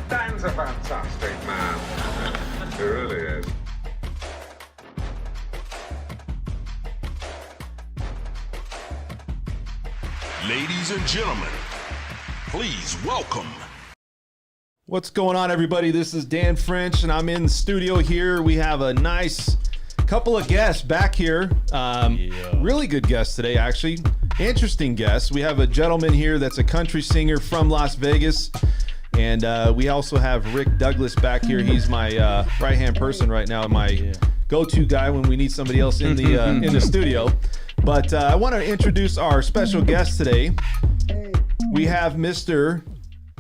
Dan's a fantastic man. He really is. Ladies and gentlemen, please welcome. What's going on, everybody? This is Dan French, and I'm in the studio here. We have a nice couple of guests back here. Really good guests today, actually. Interesting guests. We have a gentleman here that's a country singer from Las Vegas. And we also have Rick Douglas back here. He's my right-hand person right now, my go-to guy when we need somebody else in the studio. But I want to introduce our special guest today. We have Mr.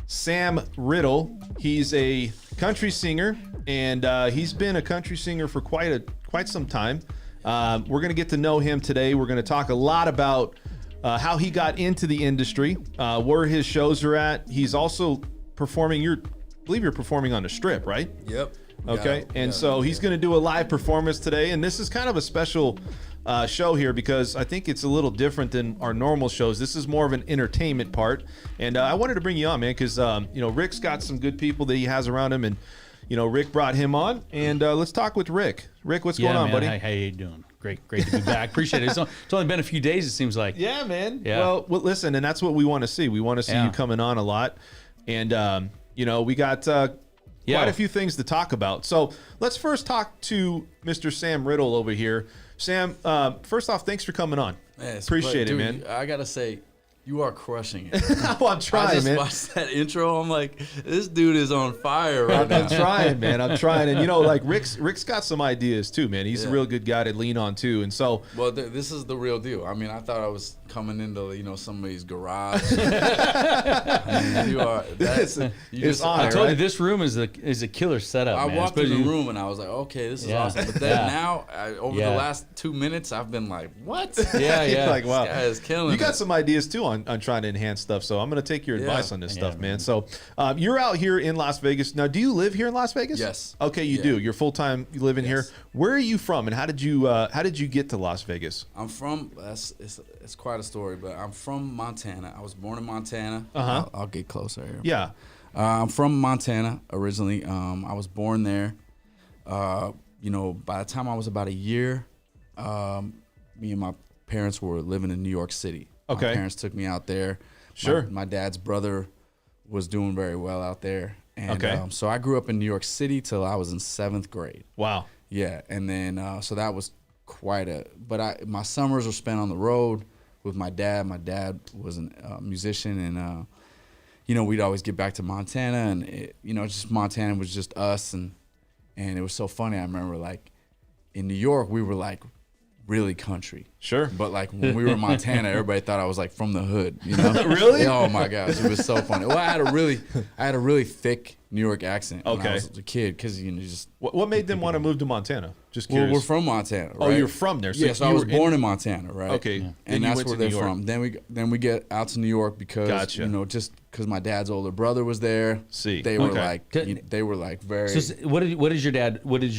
Sam Riddle. He's a country singer, and he's been a country singer for quite some time. We're going to get to know him today. We're going to talk a lot about how he got into the industry, where his shows are at. He's also performing. I believe you're performing on the Strip, right? Yep. Okay. So he's going to do a live performance today, and this is kind of a special show here because I think it's a little different than our normal shows. This is more of an entertainment part, and I wanted to bring you on, man, because Rick's got some good people that he has around him, and Rick brought him on, and let's talk with Rick. Rick, what's going on, buddy? How you doing? Great to be back. Appreciate it. It's only been a few days, it seems like. Yeah, man. Yeah. Well, listen, and that's what we want to see. We want to see you coming on a lot, and we got quite a few things to talk about. So let's first talk to Mr. Sam Riddle over here. Sam, first off, thanks for coming on. Man, Appreciate it, man. I gotta say, you are crushing it. Well, I'm trying, I just man. watched that intro. I'm like, this dude is on fire right now. I'm trying, man. I'm trying, and Rick's got some ideas too, man. He's a real good guy to lean on too, and so. Well, this is the real deal. I mean, I thought I was coming into somebody's garage. You are. I told you this room is a killer setup. I man. walked in the room and I was like, okay, this is awesome. But then now, over the last 2 minutes, I've been like, what? Yeah. Like, wow, this guy is killing You got it. some ideas too on trying to enhance stuff, so I'm going to take your advice on this stuff, man. So you're out here in Las Vegas. Now, do you live here in Las Vegas? Yes. Okay, you do. You're full-time living here. Where are you from, and how did you get to Las Vegas? I'm from, it's quite a story, but I'm from Montana. I was born in Montana. I'll get closer here. Yeah. I'm from Montana originally. I was born there. By the time I was about a year, me and my parents were living in New York City. Okay. My parents took me out there. Sure. My dad's brother was doing very well out there. And so I grew up in New York City till I was in 7th grade. Wow. Yeah, and then so that was but my summers were spent on the road with my dad. My dad was a musician, and we'd always get back to Montana, and just Montana was just us, and it was so funny. I remember like in New York we were like really country. Sure. But like when we were in Montana, everybody thought I was like from the hood, Really? Oh my gosh, it was so funny. Well, I had a really thick New York accent when I was a kid, because just what made them want to move to Montana? Just curious. Well, we're from Montana, right? Oh, you're from there. So I was born in Montana, right? Okay. Yeah. Then and you that's went where to they're New York. from. Then we get out to New York because just because my dad's older brother was there. They were like very. So what did your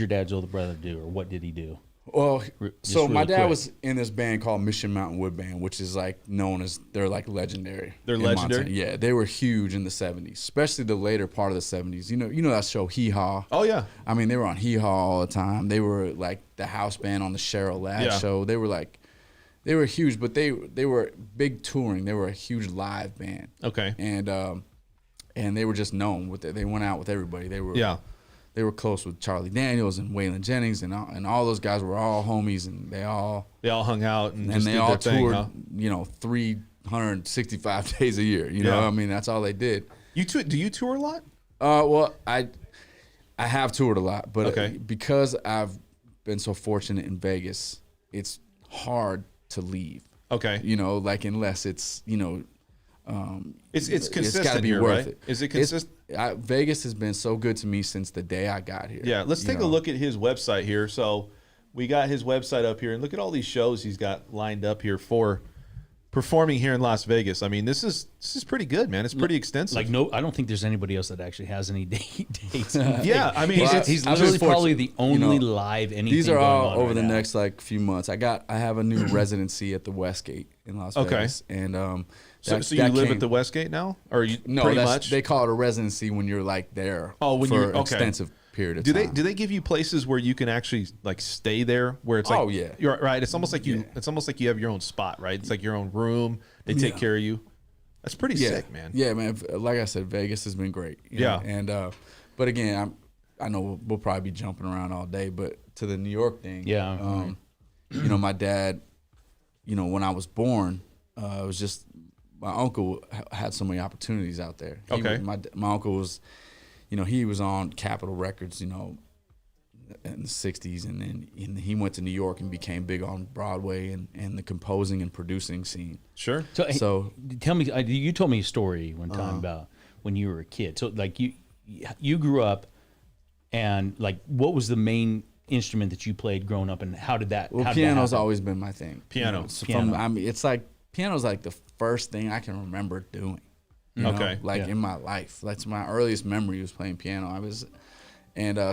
dad's older brother do, or what did he do? Well, so my dad quick. was in this band called Mission Mountain Wood Band, which is like known as, they're like legendary. They're in legendary? Montana. Yeah, they were huge in the 70s, especially the later part of the 70s. You know that show Hee Haw? Oh, yeah. I mean, they were on Hee Haw all the time. They were like the house band on the Cheryl Ladd show. They were huge, but they were big touring. They were a huge live band. Okay. And they were just known with it. They went out with everybody. They were close with Charlie Daniels and Waylon Jennings, and all those guys were all homies, and they all hung out and just they did all their thing, toured, huh? 365 days a year. I mean, that's all they did. Do you tour a lot? Well, I have toured a lot, but because I've been so fortunate in Vegas, it's hard to leave. Okay. Unless it's it's consistent. It's got to be here, worth right? it. Is it consistent? Vegas has been so good to me since the day I got here. Yeah, let's take a look at his website here. So we got his website up here, and look at all these shows he's got lined up here for performing here in Las Vegas. I mean, this is pretty good, man. It's pretty extensive. I don't think there's anybody else that actually has any dates. Yeah, I mean, he's literally probably the only live anything. These are all going on over right the now. next few months. I have a new residency at the Westgate in Las Okay. Vegas. And So you live at the Westgate now, or you no, pretty much? they call it a residency when you're like there. When for you're an extensive period of Do time. they give you places where you can actually like stay there, where it's like, Oh, yeah. you're right. It's almost like it's almost like you have your own spot, right? It's like your own room. They take care of you. That's pretty sick, man. Yeah, man. Like I said, Vegas has been great. You know? And but again, I know we'll probably be jumping around all day, but to the New York thing, you know, my dad, you know, when I was born, it was just my uncle had so many opportunities out there. My uncle was, you know, he was on Capitol Records, you know, in the 60s, and then he went to New York and became big on Broadway and the composing and producing scene. Sure. So tell me, you told me a story one time about when you were a kid. So like you grew up, and like what was the main instrument that you played growing up, and how did that? Well, piano's always been my thing. Piano. You know, so it's like piano's like the first thing I can remember doing. You know, in my life. That's my earliest memory was playing piano.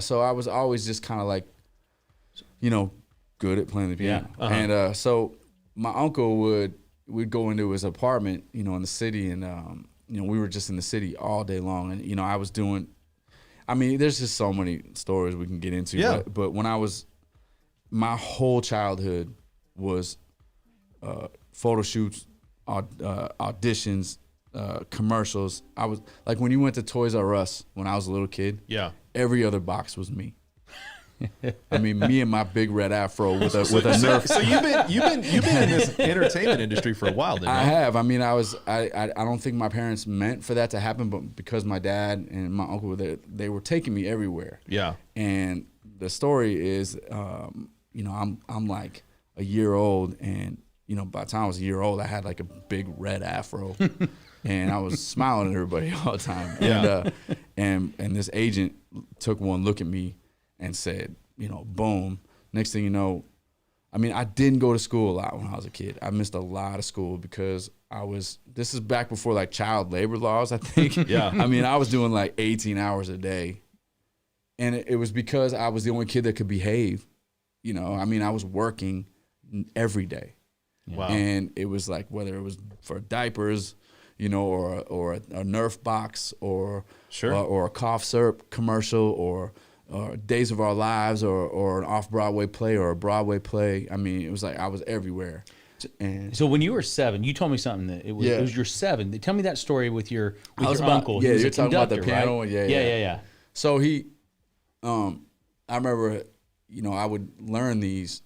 So I was always just kind of like, you know, good at playing the piano. And so my uncle would go into his apartment, you know, in the city, and you know, we were just in the city all day long, and you know, I was doing. I mean, there's just so many stories we can get into. Yeah. But when my whole childhood was photo shoots, auditions, commercials. I was like, when you went to Toys R Us when I was a little kid. Yeah. Every other box was me. I mean, me and my big red afro with a Nerf. So you've been in this entertainment industry for a while, then. I have. I mean, I don't think my parents meant for that to happen, but because my dad and my uncle were there, they were taking me everywhere. Yeah. And the story is, you know, I'm like a year old, and you know, by the time I was a year old, I had like a big red afro, and I was smiling at everybody all the time. Yeah. And this agent took one look at me and said, you know, boom. Next thing you know, I mean, I didn't go to school a lot when I was a kid. I missed a lot of school because this is back before like child labor laws, I think. Yeah. I mean, I was doing like 18 hours a day. And it was because I was the only kid that could behave. You know, I mean, I was working every day. Wow. And it was like, whether it was for diapers, you know, or a Nerf box, or a cough syrup commercial, or Days of Our Lives, or an off-Broadway play, or a Broadway play. I mean, it was like I was everywhere. And so when you were 7, you told me something that it was your 7. Tell me that story with your uncle. Yeah, He was you're a talking about the conductor, piano. right? Yeah. So I remember, you know, I would learn these.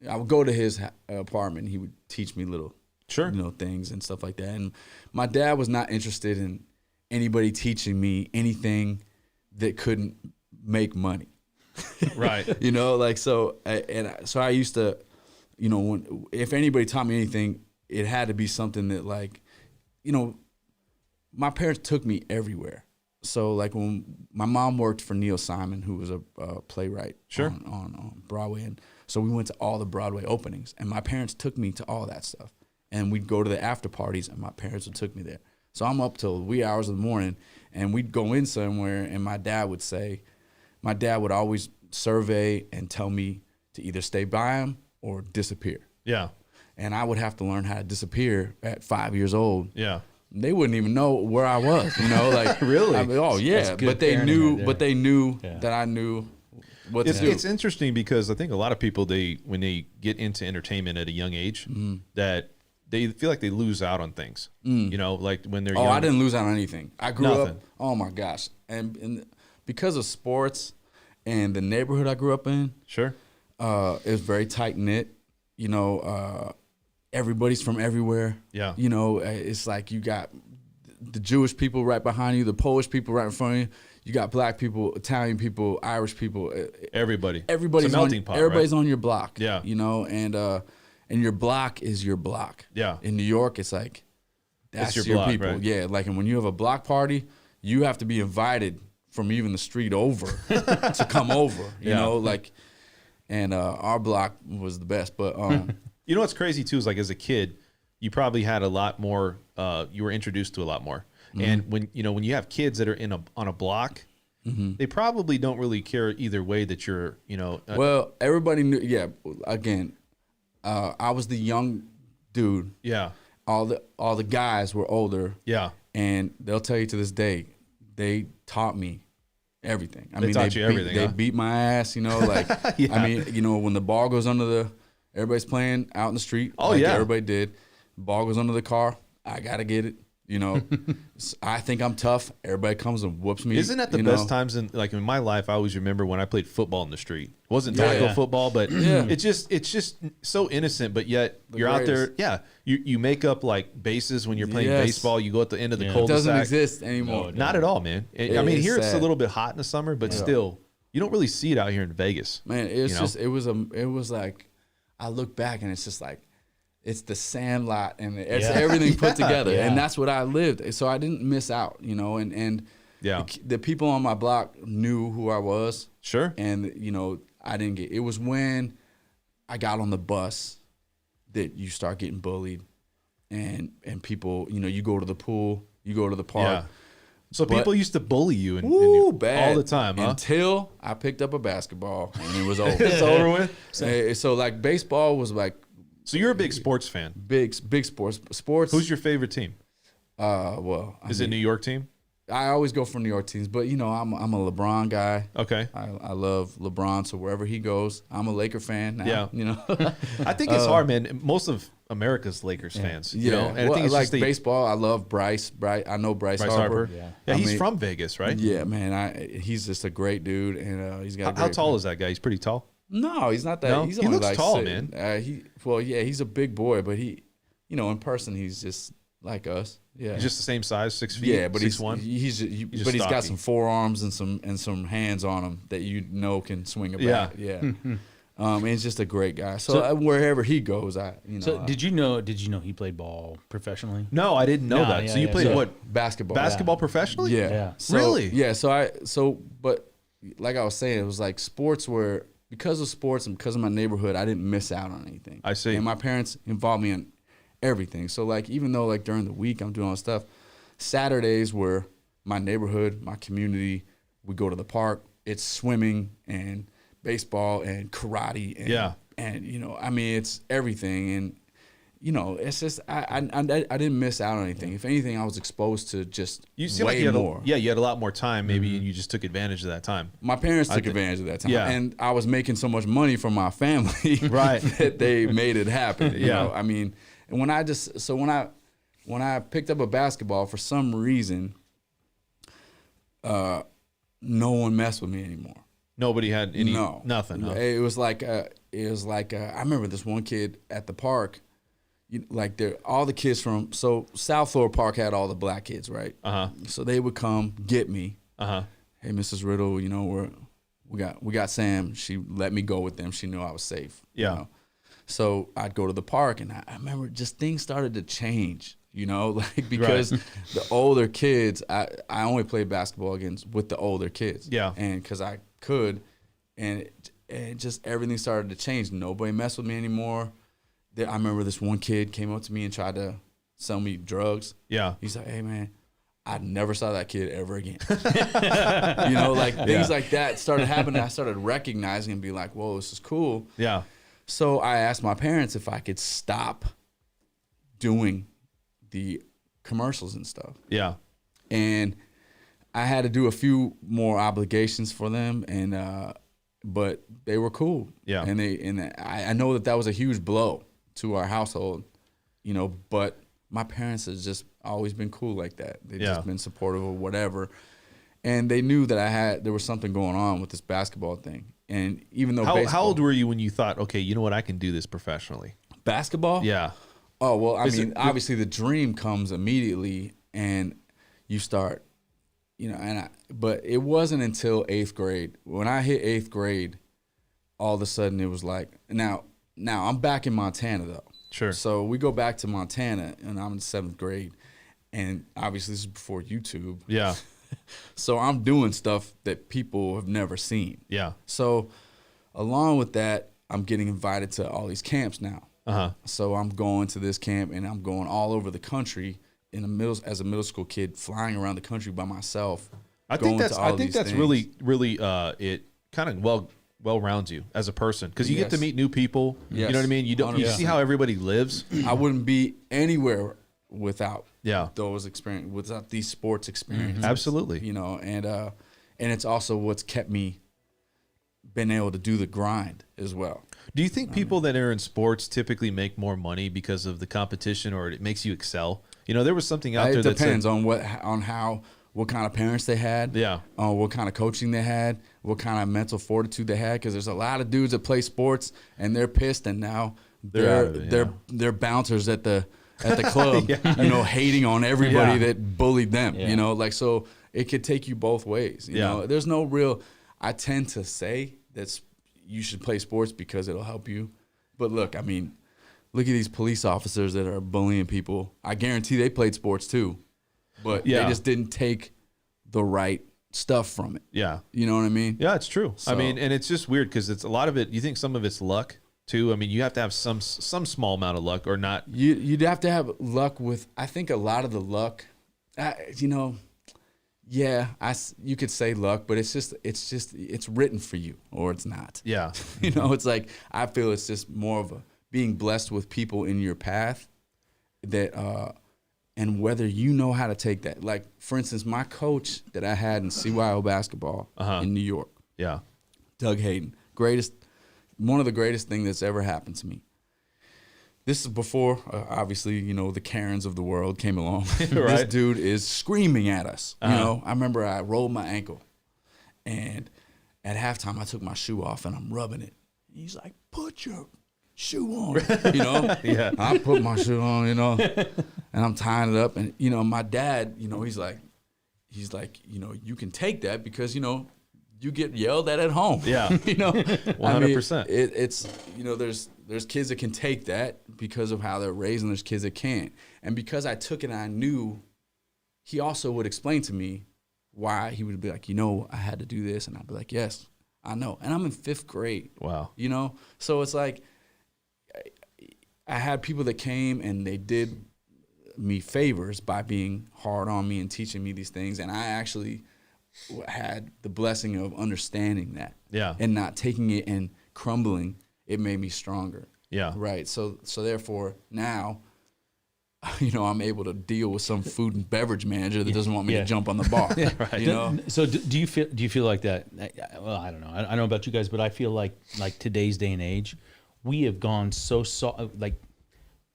I would go to his apartment, and he would teach me little, you know, things and stuff like that. And my dad was not interested in anybody teaching me anything that couldn't make money. Right. You know, like, so I used to, you know, if anybody taught me anything, it had to be something that, like, you know, my parents took me everywhere. So like when my mom worked for Neil Simon, who was a playwright on Broadway, and so we went to all the Broadway openings, and my parents took me to all that stuff. And we'd go to the after parties, and my parents would take me there. So I'm up till wee hours in the morning, and we'd go in somewhere, and my dad would always survey and tell me to either stay by him or disappear. Yeah. And I would have to learn how to disappear at 5 years old. Yeah. They wouldn't even know where I was, you know, like Really? I mean, oh yeah, but they knew that I knew what to do. It's interesting because I think a lot of people, when they get into entertainment at a young age, that they feel like they lose out on things. You know, like when they're young. I didn't lose out on anything. I grew Nothing. up. Oh my gosh, and because of sports and the neighborhood I grew up in, Sure. it was very tight knit. You know, everybody's from everywhere. Yeah. You know, it's like you got the Jewish people right behind you, the Polish people right in front of you. You got black people, Italian people, Irish people. Everybody's Everybody's a melting pot. Everybody's right? on your block. Yeah. You know, and your block is your block. Yeah. In New York, it's like that's your your block, people. right? Yeah. Like, and when you have a block party, you have to be invited from even the street over to come over. You know, like, and our block was the best. But you know what's crazy too is, like, as a kid, you probably had a lot more. You were introduced to a lot more. And when you have kids that are on a block, they probably don't really care either way that you're, well, everybody knew. Yeah. Again, I was the young dude. Yeah. All the guys were older. Yeah. And they'll tell you to this day, they taught me everything. They taught you everything, They huh? beat my ass, like, Yeah. I mean, when the ball goes under everybody's playing out in the street. Oh, like yeah. everybody did. Ball goes under the car. I got to get it. I think I'm tough. Everybody comes and whoops me. Isn't that the best times in my life? I always remember when I played football in the street. It wasn't tackle football, but it's just so innocent. But yet you're out there. Yeah, you make up like bases when you're playing baseball. You go at the end of the cul-de-sac. It doesn't exist anymore. No, not at all, man. I mean, here it's a sad. little bit hot in the summer, but still, you don't really see it out here in Vegas. Man, it was like, I look back and it's just like, it's the Sandlot and it's everything put together. And that's what I lived. So I didn't miss out, and the people on my block knew who I was. Sure. And, I didn't it was when I got on the bus that you start getting bullied and people, you go to the pool, you go to the park. Yeah. So people used to bully you bad. all the time, huh? Until I picked up a basketball and it was over. It's over with? So like baseball was like, So you're a big sports fan. big sports. Who's your favorite team? Well, Is it New York team? I always go for New York teams, but I'm a LeBron guy. Okay. I love LeBron, so wherever he goes, I'm a Laker fan now. Yeah. I think it's hard, man. Most of America's Lakers fans. Yeah, And I think it's like just baseball. I love Bryce. I know Bryce Harper. Yeah, I he's mean, from Vegas, right? Yeah, man. He's just a great dude, and he's got. How tall is that guy? He's pretty tall. No, he's not that. No? He's He only looks like tall, 6. man. He's a big boy, but he, in person, he's just like us. Yeah, He's just the same size, 6 feet. yeah, but 6'1". he's just but he's got stocky. some forearms and some hands on him that can swing a bat. Yeah. And he's just a great guy. So, wherever he goes, So did you know he played ball professionally? No, I didn't know No, that. yeah, So you yeah. played So- what? basketball. Professionally? Yeah. Yeah. Really? Yeah. But like I was saying, it was like sports were, because of sports and because of my neighborhood, I didn't miss out on anything. I see. And my parents involved me in everything. So like, even though like during the week I'm doing all this stuff, Saturdays were my neighborhood, my community. We go to the park. It's swimming and baseball and karate. And, And I mean, it's everything. And it's just I didn't miss out on anything. If anything, I was exposed to just You seem way like you had more. you had a lot more time, maybe, and you just took advantage of that time. My parents took advantage of that time, Yeah. and I was making so much money from my family, Right. that they made it happen. You Yeah. know? I mean, and when I picked up a basketball, for some reason, no one messed with me anymore. Nobody had nothing. Huh? It was like I remember this one kid at the park. All the kids from South Florida Park had all the black kids, right? So they would come get me. Hey, Mrs. Riddle, we got Sam. She let me go with them. She knew I was safe. Yeah. So I'd go to the park, and I remember just things started to change. Because the older kids, I only played basketball with the older kids. Yeah. And because I could, and just everything started to change. Nobody messed with me anymore. I remember this one kid came up to me and tried to sell me drugs. Yeah. He's like, "Hey, man, I never saw that kid ever again." Things like that started happening. I started recognizing and be like, "Whoa, this is cool." Yeah. So I asked my parents if I could stop doing the commercials and stuff. Yeah. And I had to do a few more obligations for them, and but they were cool. Yeah. And I know that was a huge blow to our household, but my parents have just always been cool like that. They've just been supportive of whatever. And they knew that there was something going on with this basketball thing. And even though how old were you when you thought, okay, you know what, I can do this professionally? basketball? Yeah. Oh, well, I Is mean, it- obviously the dream comes immediately and you start, but it wasn't until 8th grade. When I hit 8th grade, all of a sudden it was like, now I'm back in Montana though. Sure. So we go back to Montana and I'm in 7th grade, and obviously this is before YouTube. Yeah. So I'm doing stuff that people have never seen. Yeah. So along with that, I'm getting invited to all these camps now. So I'm going to this camp and I'm going all over the country as a middle school kid, flying around the country by myself. I think going to all that's these things. really it kind of well-rounds you as a person because you get to Yes. meet new people. You know what I mean? You don't. You 100%. see how everybody lives. I wouldn't be anywhere without Yeah. those experience, without these sports experiences. Absolutely. You know, and it's also what's kept me been able to do the grind as well. Do you think people that are in sports typically make more money because of the competition, or it makes you excel? You know, there was something out there It that depends said, on what kind of parents they had, what kind of coaching they had, what kind of mental fortitude they had. Because there's a lot of dudes that play sports and they're pissed, and now they're bouncers at the club, you know, hating on everybody that bullied them. You know, like, so it could take you both ways. You know, there's no real. I tend to say that you should play sports because it'll help you, but look, I mean, look at these police officers that are bullying people. I guarantee they played sports too. But they just didn't take the right stuff from it. Yeah. You know what I mean? Yeah, it's true. So- I mean, and it's just weird because it's a lot of it. You think some of it's luck too. I mean, you have to have some small amount of luck or not. You'd have to have luck with, I think a lot of the luck, you know, you could say luck, but it's written for you or it's not. Yeah. You know, it's like, I feel it's just more of a being blessed with people in your path that, and whether you know how to take that. Like, for instance, my coach that I had in CYO basketball in New York, Yeah. Doug Hayden, one of the greatest things that's ever happened to me. This is before, obviously, you know, the Karens of the world came along. This dude is screaming at us. You know, I remember I rolled my ankle, and at halftime I took my shoe off and I'm rubbing it. He's like, "Put your shoe on," you know. I put my shoe on, you know, and I'm tying it up. And you know, my dad, you know, he's like, you know, you can take that because, you know, you get yelled at home. Yeah. You know, 100%. It's, you know, there's kids that can take that because of how they're raised, and there's kids that can't. And because I took it, and I knew, he also would explain to me why. He would be like, you know, I had to do this, and I'd be like, yes, I know. And I'm in 5th grade. Wow. You know, so it's like, I had people that came and they did me favors by being hard on me and teaching me these things, and I actually had the blessing of understanding that, and not taking it and crumbling. It made me stronger. Yeah. Right. So therefore now, you know, I'm able to deal with some food and beverage manager that doesn't want me to jump on the bar. You know. So do you feel like that? Well, I don't know. I don't know about you guys, but I feel like today's day and age, we have gone so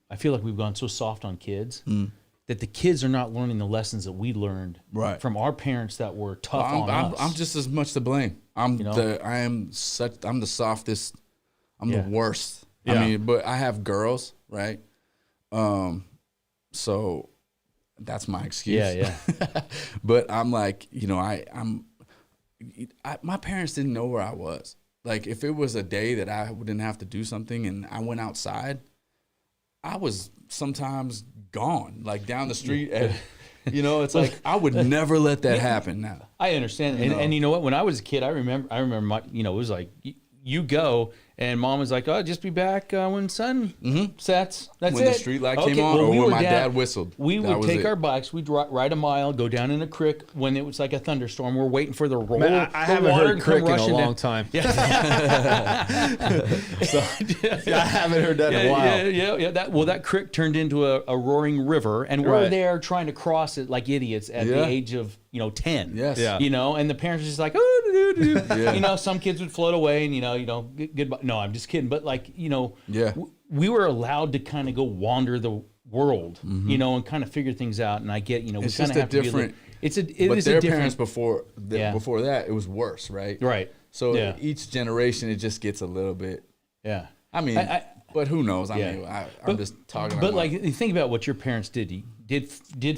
I feel like we've gone so soft on kids that the kids are not learning the lessons that we learned from our parents that were tough on us. I'm just as much to blame. I'm the softest. I'm the worst. Yeah. I mean, but I have girls, right? So that's my excuse. Yeah. But I'm like, you know, my parents didn't know where I was. Like, if it was a day that I didn't have to do something and I went outside, I was sometimes gone, like down the street. And, you know, it's like, I would never let that happen now. I understand. And you know what? When I was a kid, I remember my, you know, it was like, you go, and Mom was like, "Oh, just be back when sun sets. That's When it." the street light came on, or when my dad whistled. We That would was take it. our bikes, we'd ride a mile, go down in a creek when it was like a thunderstorm. We're waiting for the roll. Man, I haven't heard crick in a long time. Yeah. I haven't heard that in a while. Yeah. That creek turned into a roaring river, and we're there trying to cross it like idiots at the age of 10. Yes. Yeah. You know, and the parents are just like, oh, you know, some kids would float away, and goodbye. No, I'm just kidding. But we were allowed to kind of go wander the world, and kind of figure things out. And I get, we It's kind just of a have to different. But But their parents before that, it was worse, right? Right. So each generation, it just gets a little bit. Yeah. I mean, but who knows? I mean, I'm just talking. But like, think about what your parents did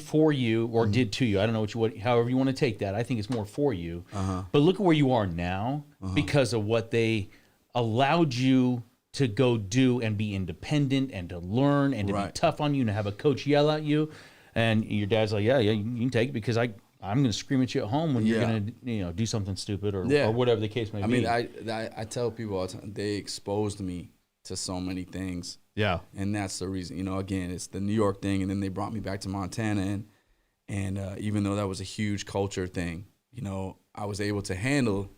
for you, or did to you. I don't know however you want to take that. I think it's more for you. But look at where you are now because of what they allowed you to go do and be independent and to learn and to be tough on you and to have a coach yell at you, and your dad's like, yeah, you can take it because I'm going to scream at you at home when you're going to do something stupid or whatever the case may be. I mean, I tell people all the time, they exposed me to so many things. Yeah. And that's the reason, again, it's the New York thing. And then they brought me back to Montana. And even though that was a huge culture thing, I was able to handle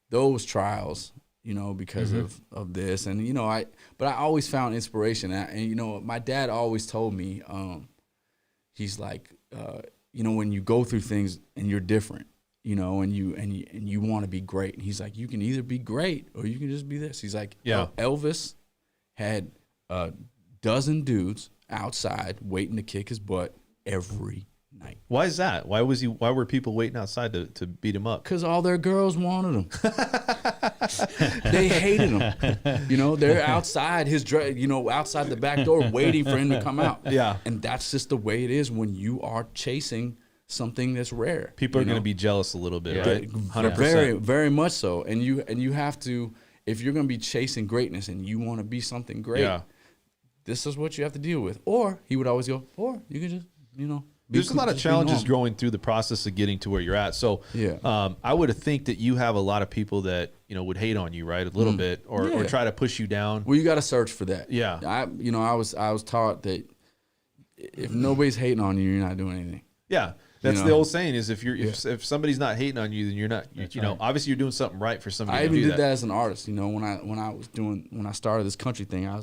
those trials, you know, because of this. And, you know, but I always found inspiration. And you know, my dad always told me, he's like, you know, when you go through things and you're different, you know, and you want to be great. And he's like, you can either be great or you can just be this. He's like, Elvis had a dozen dudes outside waiting to kick his butt every night. Why is that? Why were people waiting outside to beat him up? Because all their girls wanted him. They hated him. You know, they're outside outside the back door waiting for him to come out. Yeah. And that's just the way it is when you are chasing something that's rare. People are going to be jealous a little bit, right? 100%. Very, very much so. And you have to, if you're going to be chasing greatness and you want to be something great, this is what you have to deal with. Or he would always go, or you can just, you know. There's a lot of challenges going through the process of getting to where you're at. So I would think that you have a lot of people that, you know, would hate on you, right? A little bit or try to push you down. Well, you got to search for that. Yeah. I was taught that if nobody's hating on you, you're not doing anything. Yeah. That's the old saying is if somebody's not hating on you, then you're not, you know, obviously you're doing something right for somebody. I even did that as an artist, you know, when I started this country thing, I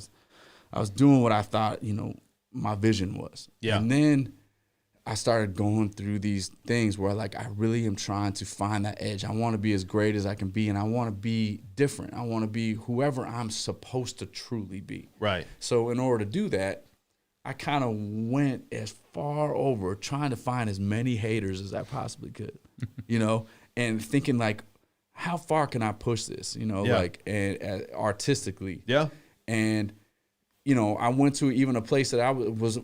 was doing what I thought, you know, my vision was. Yeah. And then I started going through these things where like I really am trying to find that edge. I want to be as great as I can be, and I want to be different. I want to be whoever I'm supposed to truly be. Right. So in order to do that, I kind of went as far over trying to find as many haters as I possibly could, you know, and thinking like, how far can I push this, you know, like and artistically. Yeah. And, you know, I went to even a place that was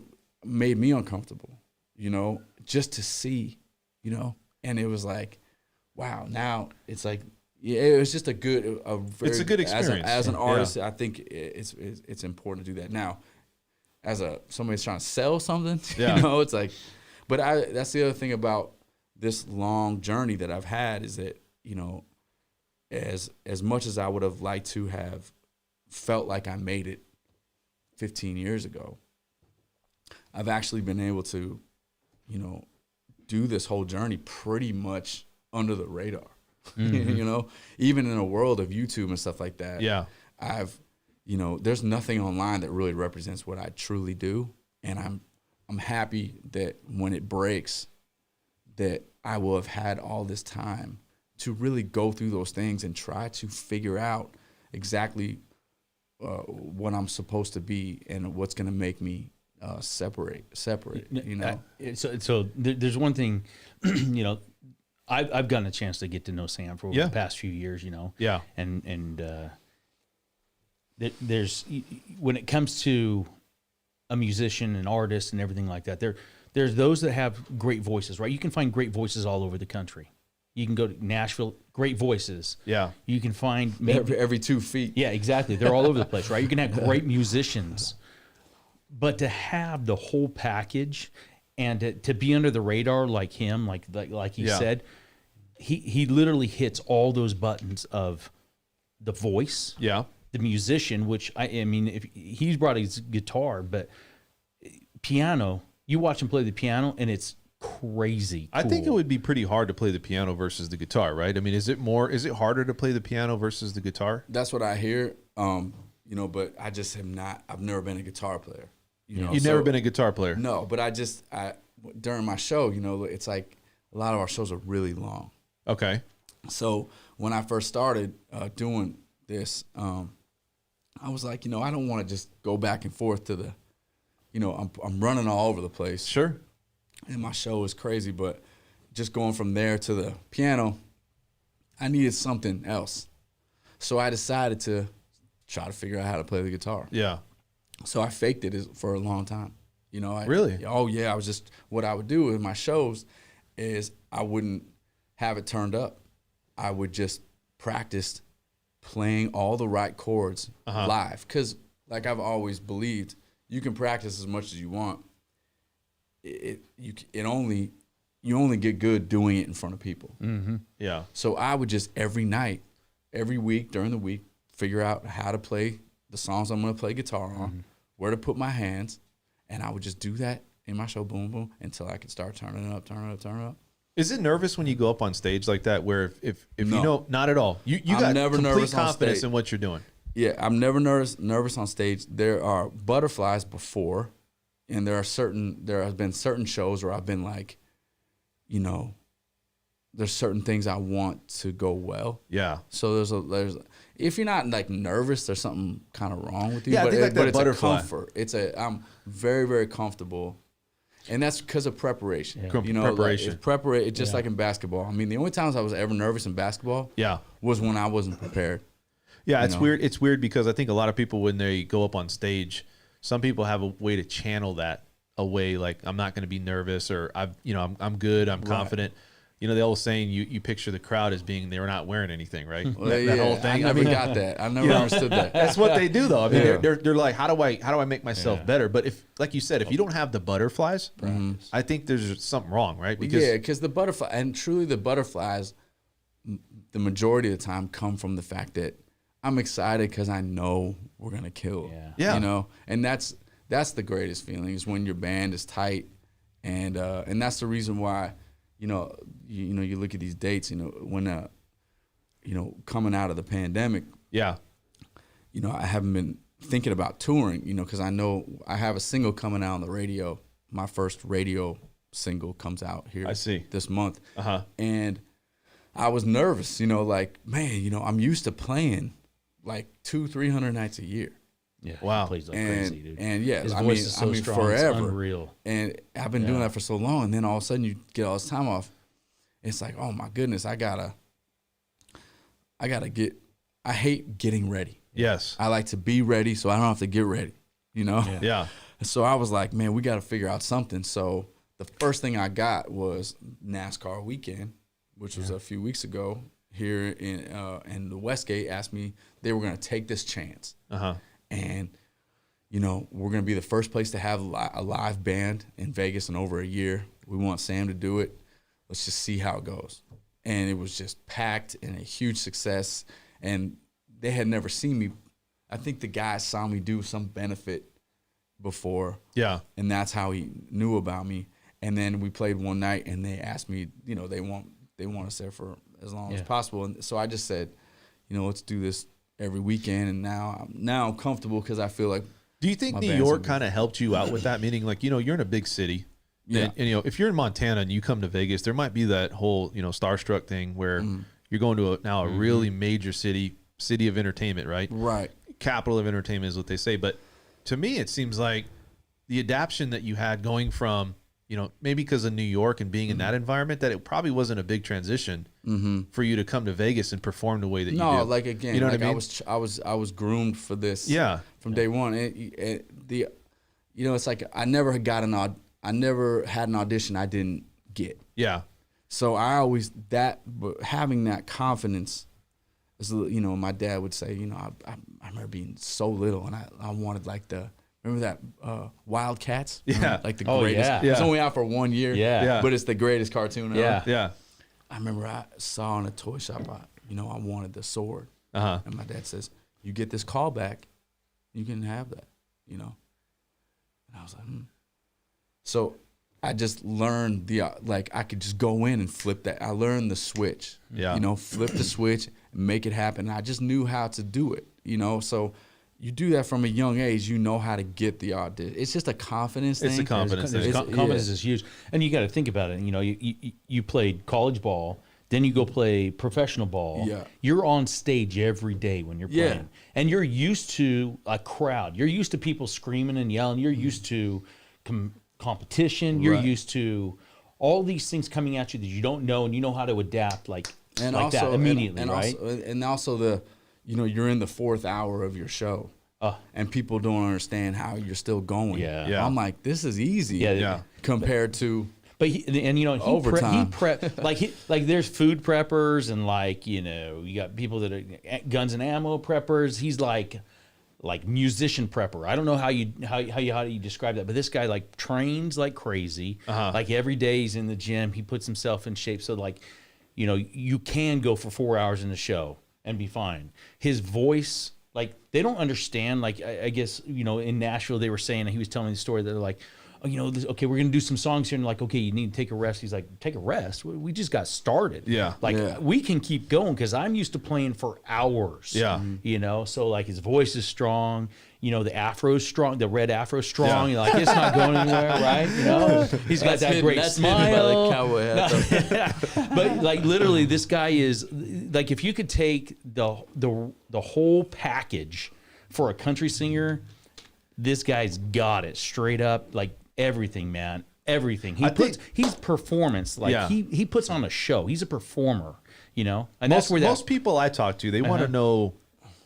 made me uncomfortable, you know, just to see, you know, and it was like, wow, now it's like, it was just very, it's a good experience. As an artist, I think it's important to do that. Now, as somebody's trying to sell something, you know, it's like, but that's the other thing about this long journey that I've had is that, you know, as much as I would have liked to have felt like I made it 15 years ago, I've actually been able to, you know, do this whole journey pretty much under the radar, you know, even in a world of YouTube and stuff like that. Yeah. You know, there's nothing online that really represents what I truly do. And I'm happy that when it breaks, that I will have had all this time to really go through those things and try to figure out exactly what I'm supposed to be and what's going to make me separate, you know? So there's one thing, you know, I've gotten a chance to get to know Sam for the past few years, you know? Yeah. And there's, when it comes to a musician, an artist and everything like that, there's those that have great voices, right? You can find great voices all over the country. You can go to Nashville, great voices. Yeah. You can find every 2 feet. Yeah, exactly. They're all over the place, right? You can have great musicians, but to have the whole package and to be under the radar like him, like he said, he literally hits all those buttons of the voice. Yeah. The musician, which I mean, if he's brought his guitar, but piano, you watch him play the piano and it's crazy cool. I think it would be pretty hard to play the piano versus the guitar, right? I mean, is it harder to play the piano versus the guitar? That's what I hear. You know, but I just am not, I've never been a guitar player. You know, You've never been a guitar player? No, but during my show, you know, it's like a lot of our shows are really long. Okay. So when I first started doing this, I was like, you know, I don't want to just go back and forth to the, you know, I'm running all over the place. Sure. And my show is crazy, but just going from there to the piano, I needed something else. So I decided to try to figure out how to play the guitar. Yeah. So I faked it for a long time. You know, really? Oh yeah, what I would do with my shows is I wouldn't have it turned up. I would just practice playing all the right chords live, because like I've always believed, you can practice as much as you want. You only get good doing it in front of people. Mm-hmm. Yeah. So I would just every night, every week during the week, figure out how to play the songs I'm going to play guitar on, where to put my hands, and I would just do that in my show, boom, boom, until I could start turning it up. Is it nervous when you go up on stage like that? Where if No. you know, not at all. You I'm got never complete nervous on confidence stage. in what you're doing. Yeah, I'm never nervous on stage. There are butterflies before, and there have been certain shows where I've been like, there's certain things I want to go well. Yeah. So there's if you're not like nervous, there's something kind of wrong with you. Yeah, I but think like that it's butterfly. a comfort. I'm very, very comfortable. And that's because of preparation. Yeah. Preparation. It's just like in basketball. I mean, the only times I was ever nervous in basketball was when I wasn't prepared. Yeah, it's know? weird. It's weird because I think a lot of people, when they go up on stage, some people have a way to channel that away. Like, I'm not going to be nervous, or I'm good. I'm confident. The old saying, you picture the crowd as being, they're not wearing anything, right? Well, that whole thing. I never got that. I never understood that. That's what they do, though. I mean, Yeah. they're like, how do I make myself better? But if, like you said, if you don't have the butterflies, I think there's something wrong, right? Because the butterfly, and truly the butterflies, the majority of the time come from the fact that I'm excited because I know we're gonna kill. Yeah. And that's the greatest feeling, is when your band is tight, and that's the reason why, you look at these dates, when coming out of the pandemic, I haven't been thinking about touring, because I know I have a single coming out on the radio. My first radio single comes out here this month. And I was nervous, like, man, I'm used to playing like 200-300 nights a year. Yeah. Wow. He plays like crazy, dude. And yeah, his I voice mean, is so strong, it's forever. unreal. And I've been doing that for so long, and then all of a sudden you get all this time off. It's like, oh my goodness, I hate getting ready. Yes. I like to be ready so I don't have to get ready, Yeah. So I was like, man, we got to figure out something. So the first thing I got was NASCAR weekend, which was a few weeks ago here in the Westgate. Asked me, they were going to take this chance. And, we're going to be the first place to have a live band in Vegas in over a year. We want Sam to do it. Let's just see how it goes. And it was just packed and a huge success. And they had never seen me. I think the guys saw me do some benefit before. Yeah. And that's how he knew about me. And then we played one night, and they asked me, they want us there for as long as possible. And so I just said, let's do this every weekend. And now I'm comfortable because I feel like. Do you think New York kind of helped you out with that? Meaning, like, you're in a big city. Yeah. And if you're in Montana and you come to Vegas, there might be that whole, starstruck thing where you're going to a really major city of entertainment, right? Right. Capital of entertainment is what they say. But to me, it seems like the adaptation that you had going from, maybe because of New York and being in that environment, that it probably wasn't a big transition for you to come to Vegas and perform the way that you do. No, like, again, you know like, what I mean? I was groomed for this. Yeah. From day one. It's like I never had an audition I didn't get. Yeah. So having that confidence is, my dad would say, I remember being so little, and I wanted like remember that Wildcats? Yeah. Like the Oh, greatest. yeah. It's only out for 1 year. Yeah. But it's the greatest cartoon ever. Yeah. Yeah. I remember I saw in a toy shop, I wanted the sword. And my dad says, you get this call back, you can have that, And I was like, So I just learned I could just go in and flip that. I learned the switch. Yeah. Flip the switch and make it happen. And I just knew how to do it, So you do that from a young age, you know how to get the audition. It's just a confidence thing. It's a confidence thing. Confidence is huge, and you got to think about it. You played college ball, then you go play professional ball. Yeah. You're on stage every day when you're playing, and you're used to a crowd. You're used to people screaming and yelling. You're used to competition. You're used to all these things coming at you that you don't know, and you know how to adapt that immediately, right? Also you're in the fourth hour of your show, and people don't understand how you're still going. Yeah. I'm like, this is easy. Yeah. Compared to. But he Overtime. There's food preppers, and you got people that are guns and ammo preppers. He's like musician prepper. I don't know how you describe that, but this guy trains like crazy. Like every day he's in the gym. He puts himself in shape so you can go for 4 hours in the show and be fine. His voice, they don't understand. I guess in Nashville they were saying, he was telling me the story that they're like, okay, we're gonna do some songs here, and like, okay, you need to take a rest. He's like, take a rest? We just got started. Yeah. Like we can keep going because I'm used to playing for hours. Yeah. So like his voice is strong. The afro's strong, the red afro's strong. Yeah. You're like, it's not going anywhere, right? He's got that great smile. Cowboy hat, But like literally, this guy is like, if you could take the whole package for a country singer, this guy's got it straight up, like everything, man, everything. He's performance, like he puts on a show. He's a performer, and that's where most people I talk to, they want to know,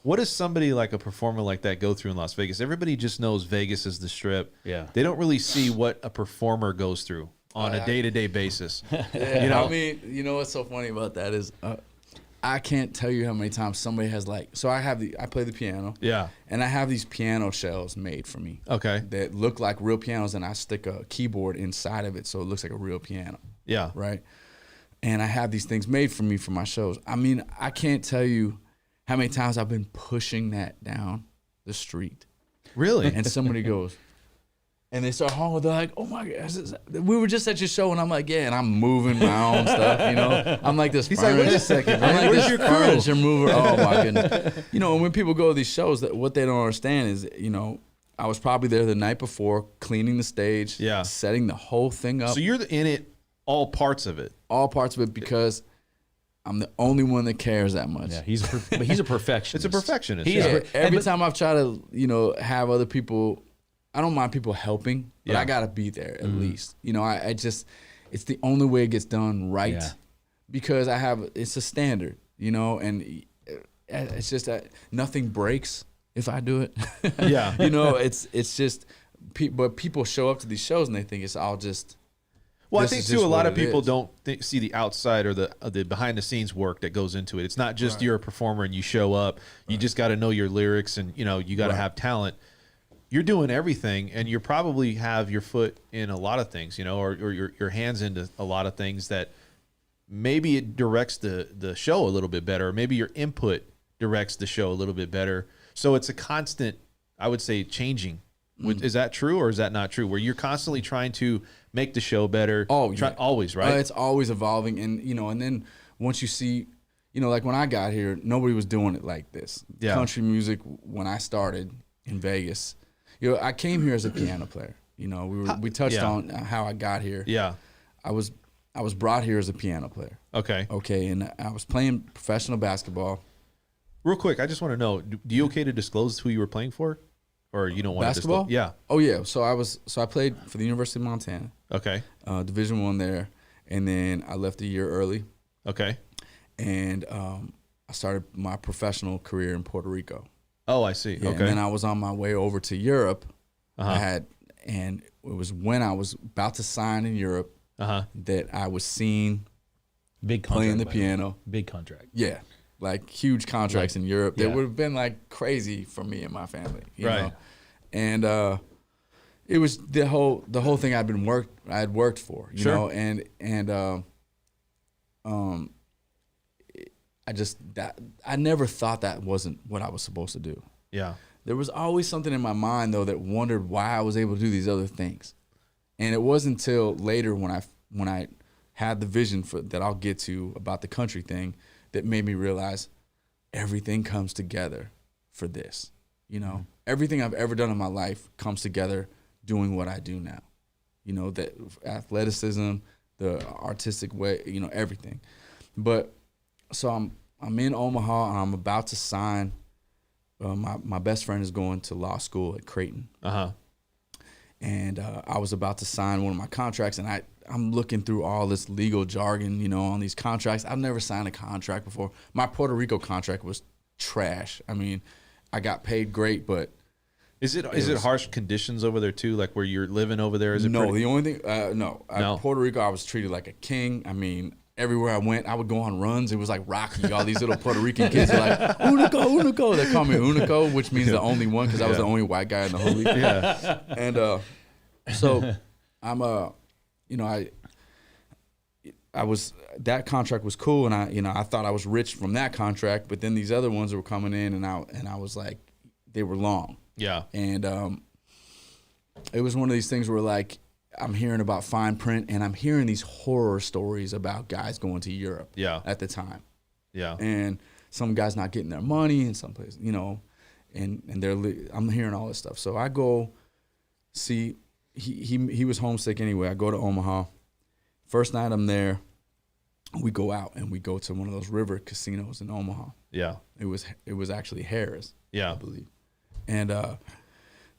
what does somebody like a performer like that go through in Las Vegas? Everybody just knows Vegas is the Strip. Yeah. They don't really see what a performer goes through on a day-to-day basis. I mean, what's so funny about that is I can't tell you how many times somebody has so I play the piano. Yeah. And I have these piano shells made for me. Okay. That look like real pianos, and I stick a keyboard inside of it so it looks like a real piano. Yeah. Right. And I have these things made for me for my shows. I mean, I can't tell you how many times I've been pushing that down the street. Really? And somebody goes, and they start hauling. They're like, "Oh my gosh, we were just at your show," and I'm like, "Yeah," and I'm moving my own stuff. I'm like this. He's like, "Wait a second, man. I'm like Where's this your crew?" furniture mover. Oh my goodness. And when people go to these shows, that what they don't understand is, I was probably there the night before, cleaning the stage, setting the whole thing up. So you're in it, all parts of it. All parts of it, because I'm the only one that cares that much. Yeah, but he's a perfectionist. It's a perfectionist. Every time I've tried to, have other people, I don't mind people helping, but I gotta be there at least. I just, it's the only way it gets done right, because it's a standard, and it's just that nothing breaks if I do it. Yeah. It's just, but people show up to these shows and they think it's all just. Well, I think too, a lot of people don't see the outside or the behind the scenes work that goes into it. It's not just you're a performer and you show up. You just got to know your lyrics, and you got to have talent. You're doing everything, and you probably have your foot in a lot of things, or your hands into a lot of things that maybe it directs the show a little bit better, or maybe your input directs the show a little bit better. So it's a constant, I would say, changing. Is that true, or is that not true? Where you're constantly trying to make the show better? Always, right? It's always evolving, and and then once you see, like when I got here, nobody was doing it like this. Yeah. Country music, when I started in Vegas, I came here as a piano player. We touched on how I got here. Yeah, I was brought here as a piano player. Okay, and I was playing professional basketball. Real quick, I just want to know: do you okay to disclose who you were playing for? Or you don't want basketball? To disclose? Yeah. Oh yeah. So I played for the University of Montana. Okay. Division I there, and then I left a year early. Okay. And I started my professional career in Puerto Rico. Oh, I see. Yeah, okay. And then I was on my way over to Europe. And it was when I was about to sign in Europe that I was seen big contract, playing the piano. Big contract. Yeah. Like huge contracts in Europe that would have been like crazy for me and my family, you know? And it was the whole thing I had worked for, you know, and I never thought that wasn't what I was supposed to do. Yeah. There was always something in my mind though that wondered why I was able to do these other things, and it wasn't until later when I had the vision that I'll get to about the country thing that made me realize everything comes together for this. You know, everything I've ever done in my life comes together doing what I do now. You know, the athleticism, the artistic way, you know, everything. But so I'm in Omaha and I'm about to sign. My best friend is going to law school at Creighton. And I was about to sign one of my contracts, and I'm looking through all this legal jargon, you know, on these contracts. I've never signed a contract before. My Puerto Rico contract was trash. I mean, I got paid great, but is it harsh conditions over there too? Like where you're living over there? Is it no? The only thing, no. Puerto Rico, I was treated like a king. I mean, everywhere I went, I would go on runs. It was like Rocky. All these little Puerto Rican kids are like, Unico, Unico. They call me Unico, which means the only one, because I was the only white guy in the whole league. Yeah. And so I'm you know, I was, that contract was cool, and I thought I was rich from that contract, but then these other ones were coming in, and I was like, they were long. Yeah. And it was one of these things where, like, I'm hearing about fine print, and I'm hearing these horror stories about guys going to Europe at the time. Yeah. And some guys not getting their money in some places, you know, and I'm hearing all this stuff. So I go see, he was homesick anyway. I go to Omaha. First night I'm there, we go out and we go to one of those river casinos in Omaha. Yeah. It was actually Harris, Yeah. I believe. And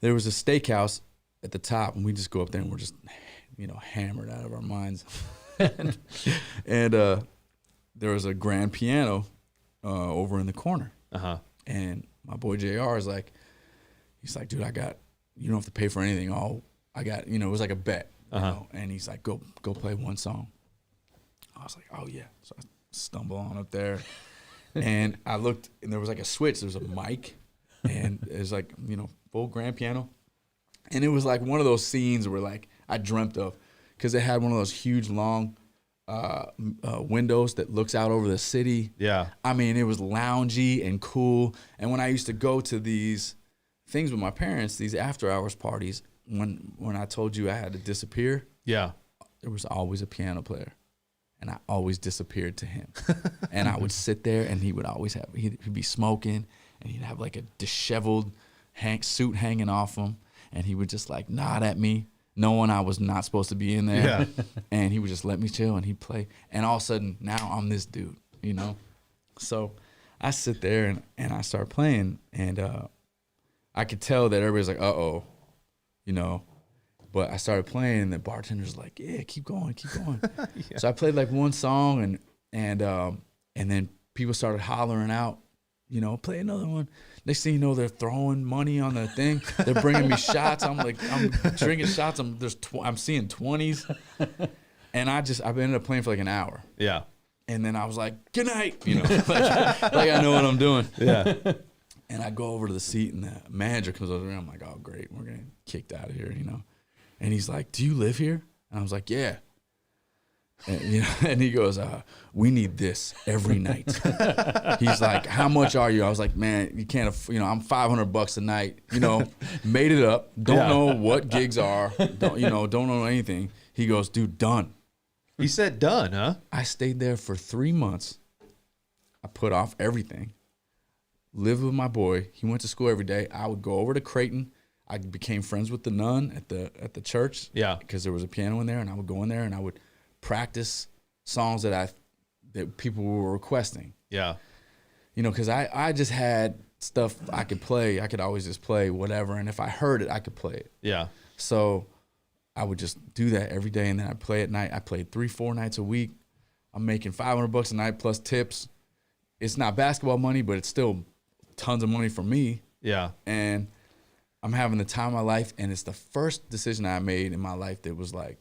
there was a steakhouse at the top, and we just go up there and we're just, you know, hammered out of our minds. and there was a grand piano over in the corner. Uh-huh. And my boy JR is like, he's like, dude, you don't have to pay for anything. It was like a bet. You know? And he's like, go play one song. I was like, oh yeah. So I stumble on up there, and I looked, and there was like a switch. There was a mic, and it was like, you know, full grand piano. And it was like one of those scenes where like I dreamt of, because it had one of those huge long windows that looks out over the city. Yeah. I mean, it was loungy and cool. And when I used to go to these things with my parents, these after hours parties, when I told you I had to disappear, Yeah. there was always a piano player, and I always disappeared to him. And I would sit there, and he would always he'd be smoking, and he'd have like a disheveled suit hanging off him, and he would just like nod at me, knowing I was not supposed to be in there. Yeah. And he would just let me chill, and he'd play. And all of a sudden, now I'm this dude, you know? So I sit there, and I start playing, and I could tell that everybody's like, uh-oh, you know? But I started playing, and the bartender's like, yeah, keep going, keep going. Yeah. So I played like one song, and then people started hollering out, you know, play another one. Next thing you know, they're throwing money on the thing. They're bringing me shots. I'm drinking shots. I'm seeing 20s. And I ended up playing for like an hour. Yeah. And then I was like, good night, you know, like I know what I'm doing. Yeah. And I go over to the seat, and the manager comes over, and I'm like, oh, great, we're getting kicked out of here, you know. And he's like, do you live here? And I was like, yeah. And, you know, and he goes, we need this every night. He's like, how much are you? I was like, man, you can't, I'm $500 a night, you know, made it up. Don't know what gigs are. Don't know anything. He goes, dude, done. He said done, huh? I stayed there for 3 months. I put off everything. Lived with my boy. He went to school every day. I would go over to Creighton. I became friends with the nun at the church. Yeah. Because there was a piano in there, and I would go in there and I would practice songs that people were requesting. Yeah. You know, because I just had stuff I could play. I could always just play whatever, and if I heard it, I could play it. Yeah. So I would just do that every day, and then I'd play at night. I played 3-4 nights a week. I'm making $500 a night plus tips. It's not basketball money, but it's still tons of money for me. Yeah. And I'm having the time of my life, and it's the first decision I made in my life that was like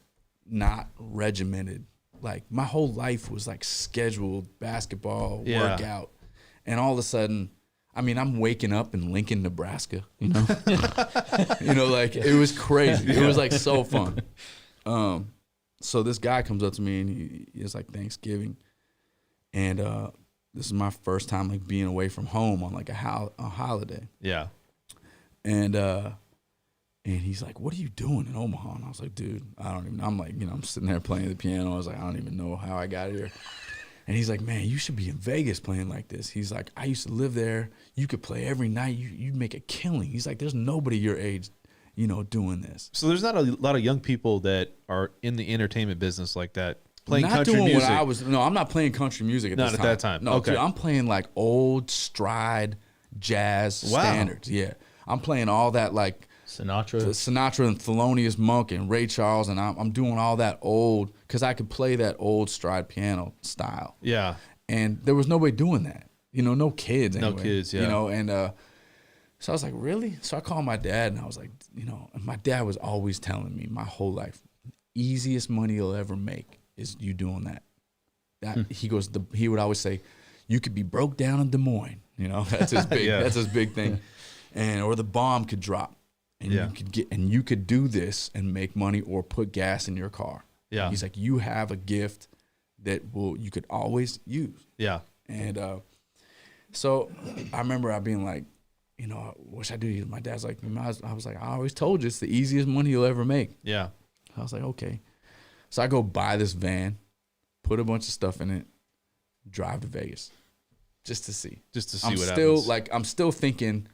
not regimented. Like my whole life was like scheduled basketball, workout. And all of a sudden, I mean, I'm waking up in Lincoln, Nebraska, you know? You know, like it was crazy. It was like so fun. So this guy comes up to me, and he's like, Thanksgiving. And this is my first time like being away from home on like a holiday. Yeah. And he's like, what are you doing in Omaha? And I was like, dude, I don't even know. I'm like, you know, I'm sitting there playing the piano. I was like, I don't even know how I got here. And he's like, man, you should be in Vegas playing like this. He's like, I used to live there. You could play every night. You'd make a killing. He's like, there's nobody your age, you know, doing this. So there's not a lot of young people that are in the entertainment business like that, playing not country doing music. No, I'm not playing country music at Not this at time. that time. No, Okay. dude, I'm playing like old stride jazz standards. Yeah. I'm playing all that like Sinatra and Thelonious Monk and Ray Charles, and I'm doing all that old, because I could play that old stride piano style. Yeah. And there was nobody doing that. You know, no kids anyway. No kids, yeah. You know, and so I was like, really? So I called my dad, and I was like, you know, and my dad was always telling me my whole life, easiest money you'll ever make is you doing that. He goes, he would always say, you could be broke down in Des Moines. You know, that's his big that's his big thing. Or the bomb could drop, and you could do this and make money or put gas in your car. Yeah. He's like, you have a gift that you could always use. Yeah. And so I remember I being like, you know, what should I do? My dad's like, I was like, I always told you it's the easiest money you'll ever make. Yeah. I was like, okay. So I go buy this van, put a bunch of stuff in it, drive to Vegas just to see. Just to see I'm what still happens. like, I'm still thinking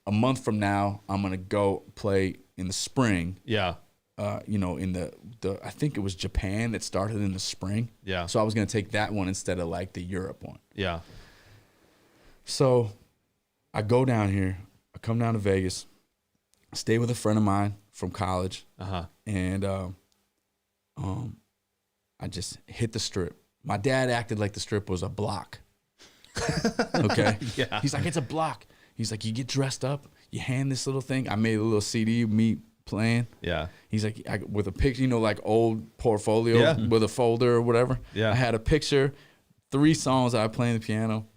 a month from now, I'm going to go play in the spring. Yeah. You know, in the I think it was Japan that started in the spring. Yeah. So I was going to take that one instead of like the Europe one. Yeah. So I go down here. I come down to Vegas, stay with a friend of mine from college, and I just hit the Strip. My dad acted like the Strip was a block. Okay? Yeah. He's like, it's a block. He's like, you get dressed up, you hand this little thing. I made a little CD of me playing. Yeah. He's like, with a picture, you know, like old portfolio Yeah. with a folder or whatever. Yeah. I had a picture, 3 songs that I played the piano,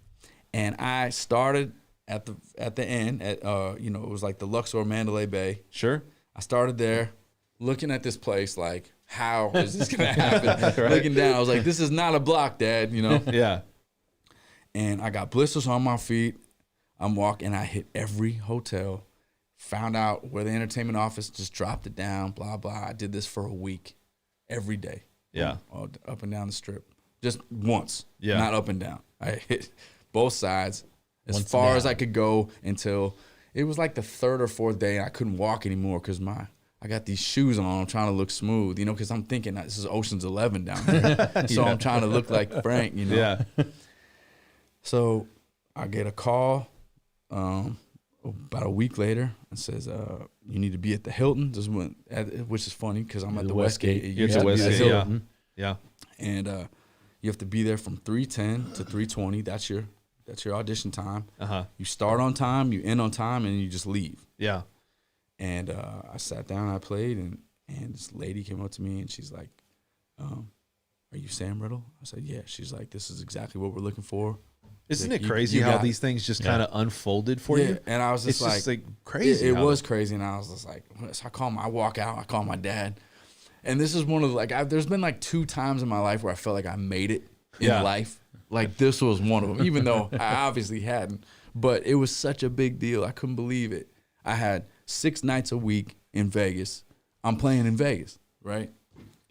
and I started at the end at you know, it was like the Luxor Mandalay Bay. Sure. I started there, looking at this place like, how is this gonna happen? Right. Looking down, I was like, this is not a block, Dad. You know. Yeah. And I got blisters on my feet. I'm walking. I hit every hotel. Found out where the entertainment office just dropped it down. Blah blah. I did this for a week, every day. Yeah. All up and down the Strip, just once. Yeah. Not up and down. I hit both sides as Once far down. as I could go until it was like the 3rd or 4th day, and I couldn't walk anymore because I got these shoes on. I'm trying to look smooth, you know, because I'm thinking that this is Ocean's 11 down there. So I'm trying to look like Frank, you know. Yeah. So I get a call about a week later and says, you need to be at the Hilton. This went, which is funny because I'm at the Westgate. You're at the Westgate, Hilton. Yeah. And you have to be there from 3:10 to 3:20. That's your audition time. You start on time, you end on time, and you just leave. Yeah. And I sat down, I played, and this lady came up to me, and she's like, are you Sam Riddle? I said, yeah. She's like, this is exactly what we're looking for. Isn't Like, it crazy you how got- these things just kind of unfolded for you? And I was It's just just like, like crazy. It how- was crazy, and I was just like, so I walk out, I call my dad, and this is one of the, like, there's been like 2 times in my life where I felt like I made it in Yeah. life. Like this was one of them, even though I obviously hadn't. But it was such a big deal. I couldn't believe it. I had 6 nights a week in Vegas. I'm playing in Vegas, right?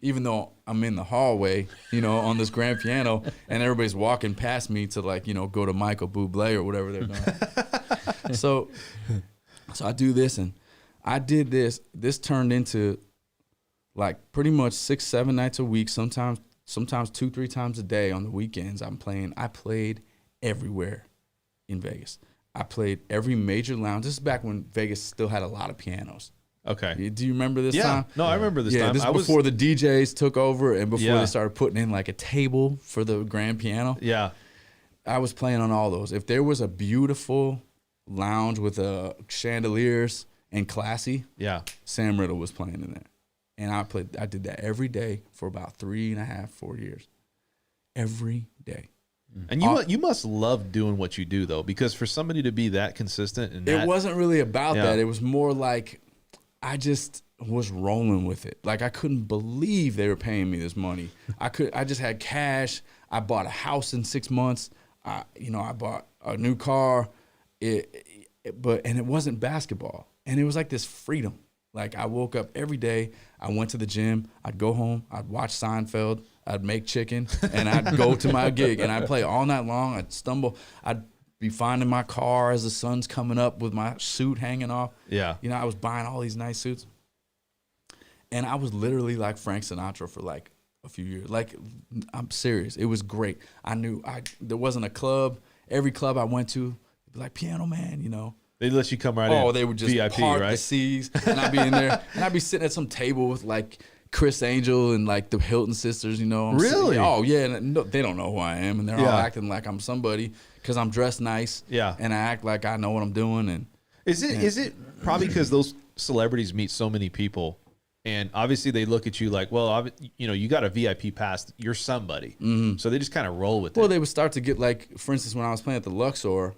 Even though I'm in the hallway, you know, on this grand piano, and everybody's walking past me to, like, you know, go to Michael Bublé or whatever they're doing. So I do this, and I did this. This turned into like pretty much 6, 7 nights a week. Sometimes 2, 3 times a day on the weekends. I'm playing. I played everywhere in Vegas. I played every major lounge. This is back when Vegas still had a lot of pianos. Okay. Do you remember this Yeah. time? No, I remember this Yeah, time. this I is was before the DJs took over and before Yeah. they started putting in like a table for the grand piano. Yeah. I was playing on all those. If there was a beautiful lounge with chandeliers and classy, Yeah. Sam Riddle was playing in there. And I did that every day for about 3.5, 4 years. Every day. And you must love doing what you do though, because for somebody to be that consistent and that, It wasn't really about Yeah. that. It was more like I just was rolling with it. Like I couldn't believe they were paying me this money. I just had cash. I bought a house in 6 months. I bought a new car. But it wasn't basketball. And it was like this freedom. Like I woke up every day. I went to the gym. I'd go home. I'd watch Seinfeld. I'd make chicken, and I'd go to my gig, and I'd play all night long. I'd stumble. I'd be finding my car as the sun's coming up with my suit hanging off. Yeah. You know, I was buying all these nice suits. And I was literally like Frank Sinatra for like a few years. Like, I'm serious. It was great. I knew there wasn't a club. Every club I went to, it'd be like, Piano Man, you know. they let you come right in. Oh, they would just VIP, park the right? C's, and I'd be in there, and I'd be sitting at some table with like Chris Angel and like the Hilton sisters, you know. Really? Oh yeah, and they don't know who I am, and they're all Yeah. acting like I'm somebody because I'm dressed nice. Yeah. and I act like I know what I'm doing, and Is it probably because those celebrities meet so many people, and obviously they look at you like, well, you got a VIP pass, you're somebody, so they just kind of roll with well, it. they would start to get like, for instance, when I was playing at the Luxor,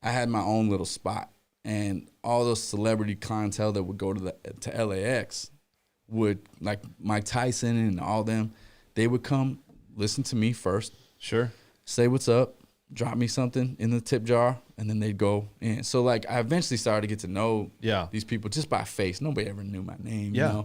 I had my own little spot, and all those celebrity clientele that would go to LAX would, like Mike Tyson and all them, they would come listen to me first, Sure. say what's up, drop me something in the tip jar, and then they'd go in. So like I eventually started to get to know Yeah. these people just by face. Nobody ever knew my name, Yeah.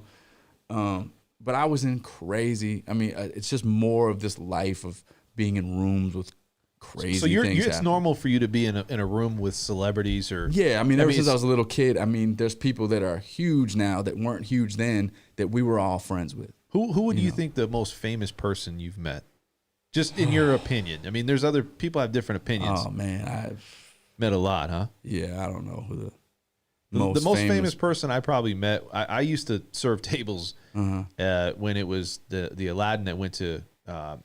you know. but I was in crazy. I mean, it's just more of this life of being in rooms with crazy So things. it's normal for you to be in a room with celebrities or Yeah, I mean, ever since I was a little kid, I mean, there's people that are huge now that weren't huge then that we were all friends with. who would you think the most famous person you've met? Just in your opinion. I mean, there's other people have different opinions. Oh man, I've Met a lot, huh? I don't know who The most famous person I probably met. I used to serve tables when it was the Aladdin that went to.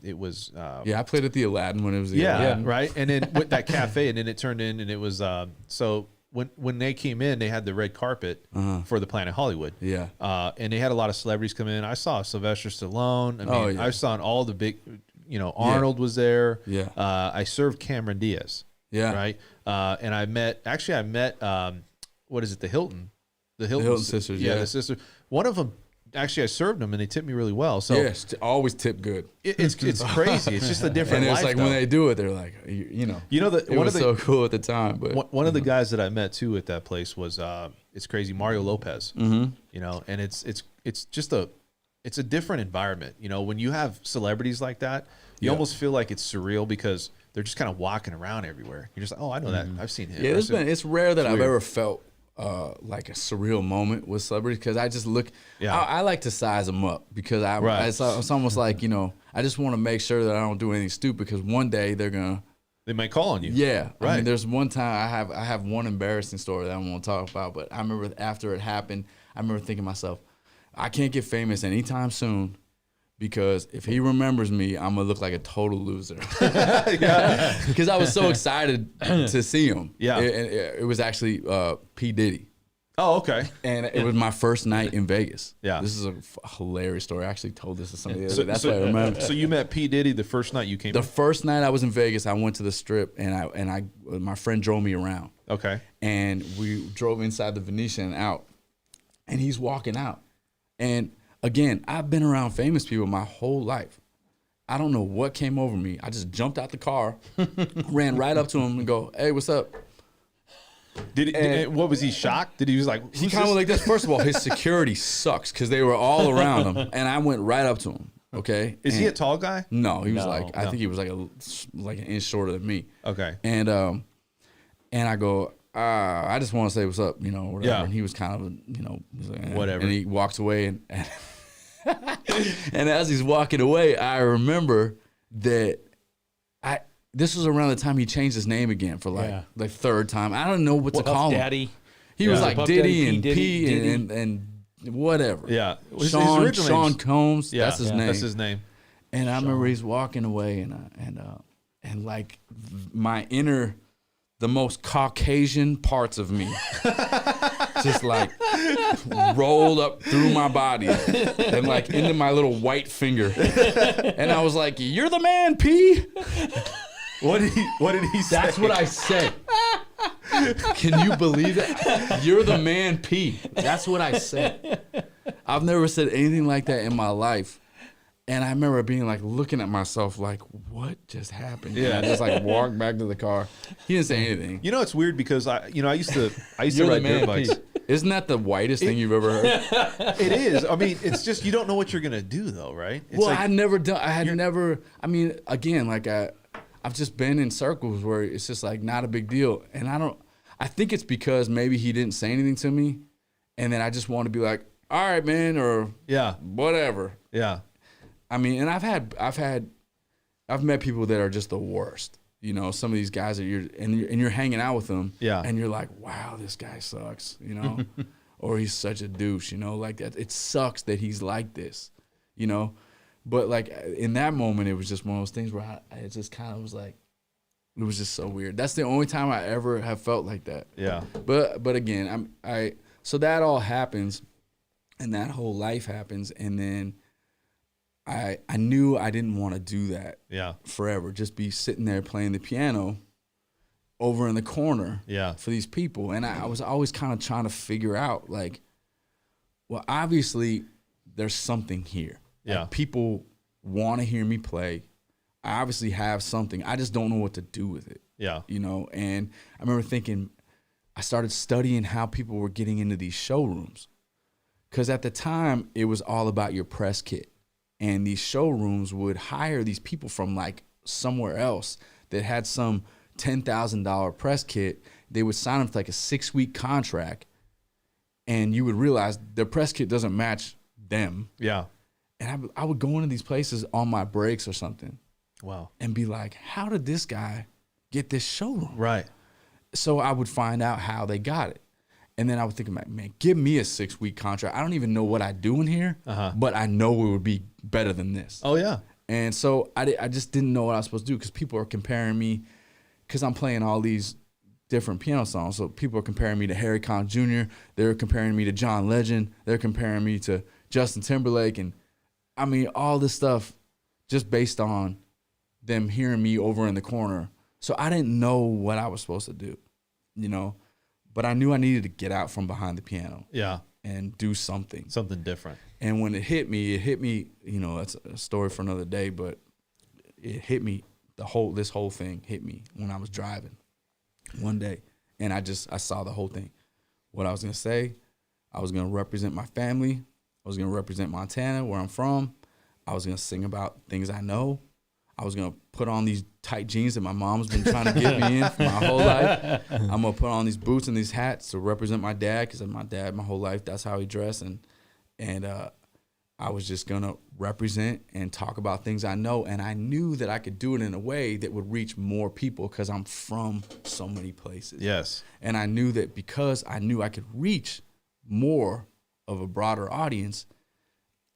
It was. I played at the Aladdin when it was the Yeah, Aladdin. right. And then with that cafe, and then it turned in, and it was. So when they came in, they had the red carpet for the Planet Hollywood. Yeah. And they had a lot of celebrities come in. I saw Sylvester Stallone. I mean, I saw all the big. Arnold was there. Yeah. I served Cameron Diaz. Yeah. Right. And I met. What is it? The Hilton. The Hilton sisters. Yeah, the sister. One of them. Actually, I served them and they tipped me really well. So yes, always tip good. it's crazy. It's just a different And it's life. like when they do it, they're like, it was so cool at the time. But one of the guys that I met too at that place was it's crazy, Mario Lopez. Mm-hmm. And it's just a different environment. When you have celebrities like that, you almost feel like it's surreal because they're just kind of walking around everywhere. You're just like, oh, I know that. I've seen him. Yeah, it's rare that I've ever felt like a surreal moment with celebrities because I just look. Yeah. I like to size them up because it's almost like I just want to make sure that I don't do anything stupid because one day they might call on you. Yeah, right. I mean, there's one time I have one embarrassing story that I won't talk about, but I remember after it happened, I remember thinking to myself, I can't get famous anytime soon. Because if he remembers me, I'm gonna look like a total loser. Because I was so excited to see him. Yeah, it was actually P. Diddy. Oh, okay. And it was my first night in Vegas. Yeah, this is a hilarious story. I actually told this to somebody. That's what I remember. So you met P. Diddy the first night you came. The first night I was in Vegas, I went to the Strip, and my friend drove me around. Okay. And we drove inside the Venetian and out, and he's walking out, and. Again, I've been around famous people my whole life. I don't know what came over me. I just jumped out the car, ran right up to him and go, "Hey, what's up?" What was he shocked? He was like, he kind of went like this. First of all, his security sucks because they were all around him, and I went right up to him. Okay, is he a tall guy? No, he was I think he was like an inch shorter than me. Okay, and I go. I just want to say what's up, whatever. Yeah. And he was kind of, like, whatever. And he walks away, and and as he's walking away, I remember that this was around the time he changed his name again for the third time. I don't know what to call him. Daddy. He was like Diddy Daddy, and P and whatever. Yeah, Sean Combs. Yeah, that's his name. That's his name. And I remember he's walking away, and like my inner. The most Caucasian parts of me just like rolled up through my body and like into my little white finger. And I was like, "You're the man, P." What did he say? That's what I said. Can you believe it? You're the man, P. That's what I said. I've never said anything like that in my life. And I remember being like looking at myself like, what just happened? Yeah. And I just like walked back to the car. He didn't say anything. It's weird because I used to You're ride the man, dirt bikes. Pete. Isn't that the whitest thing you've ever heard? It is. I mean, it's just you don't know what you're gonna do though, right? It's Well, like, again, like I've just been in circles where it's just like not a big deal. And I think it's because maybe he didn't say anything to me. And then I just want to be like, all right, man, or whatever. Yeah. I mean, and I've met people that are just the worst. Some of these guys that you're hanging out with them, and you're like, wow, this guy sucks, or he's such a douche, like that. It sucks that he's like this, But like in that moment, it was just one of those things where I just kind of was like, it was just so weird. That's the only time I ever have felt like that. Yeah. But again, so that all happens, and that whole life happens, and then. I knew I didn't want to do that forever. Just be sitting there playing the piano over in the corner for these people. And I was always kind of trying to figure out, like, well, obviously there's something here. Yeah. Like, people want to hear me play. I obviously have something. I just don't know what to do with it. Yeah. And I remember thinking, I started studying how people were getting into these showrooms. Because at the time, it was all about your press kit. And these showrooms would hire these people from like somewhere else that had some $10,000 press kit. They would sign them for like a 6-week contract. And you would realize their press kit doesn't match them. Yeah. And I would go into these places on my breaks or something. Wow. And be like, how did this guy get this showroom? Right. So I would find out how they got it. And then I would think, man, give me a 6-week contract. I don't even know what I do in here, but I know it would be better than this. Oh, yeah. And so I just didn't know what I was supposed to do because people are comparing me, because I'm playing all these different piano songs. So people are comparing me to Harry Connick Jr. They're comparing me to John Legend. They're comparing me to Justin Timberlake. And I mean, all this stuff just based on them hearing me over in the corner. So I didn't know what I was supposed to do, you know, but I knew I needed to get out from behind the piano. Yeah. And do something. Something different. And when it hit me, you know, that's a story for another day, but it hit me, this whole thing hit me when I was driving one day. And I saw the whole thing. What I was going to say, I was going to represent my family. I was going to represent Montana, where I'm from. I was going to sing about things I know. I was going to put on these tight jeans that my mom's been trying to get me in for my whole life. I'm going to put on these boots and these hats to represent my dad, because my dad, my whole life, that's how he dressed. And I was just going to represent and talk about things I know. And I knew that I could do it in a way that would reach more people because I'm from so many places. Yes. And I knew that because I knew I could reach more of a broader audience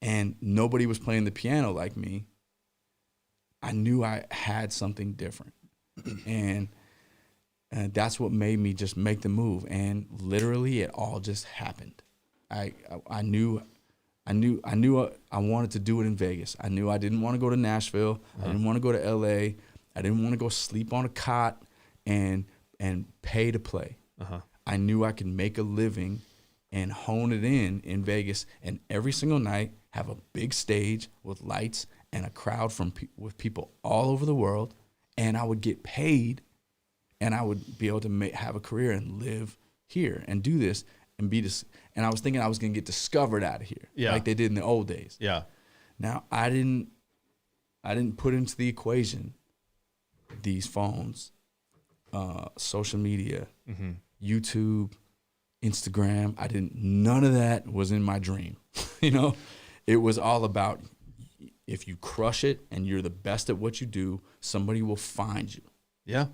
and nobody was playing the piano like me, I knew I had something different. And that's what made me just make the move. And literally it all just happened. I knew I wanted to do it in Vegas. I knew I didn't want to go to Nashville. I didn't want to go to LA. I didn't want to go sleep on a cot and pay to play. I knew I could make a living and hone it in Vegas, and every single night have a big stage with lights and a crowd with people all over the world, and I would get paid, and I would be able to have a career and live here and do this and be this. And I was thinking I was going to get discovered out of here, like they did in the old days. Yeah. Now I didn't put into the equation these phones, social media, YouTube, Instagram. None of that was in my dream. You know, it was all about, if you crush it and you're the best at what you do, somebody will find you. Yeah.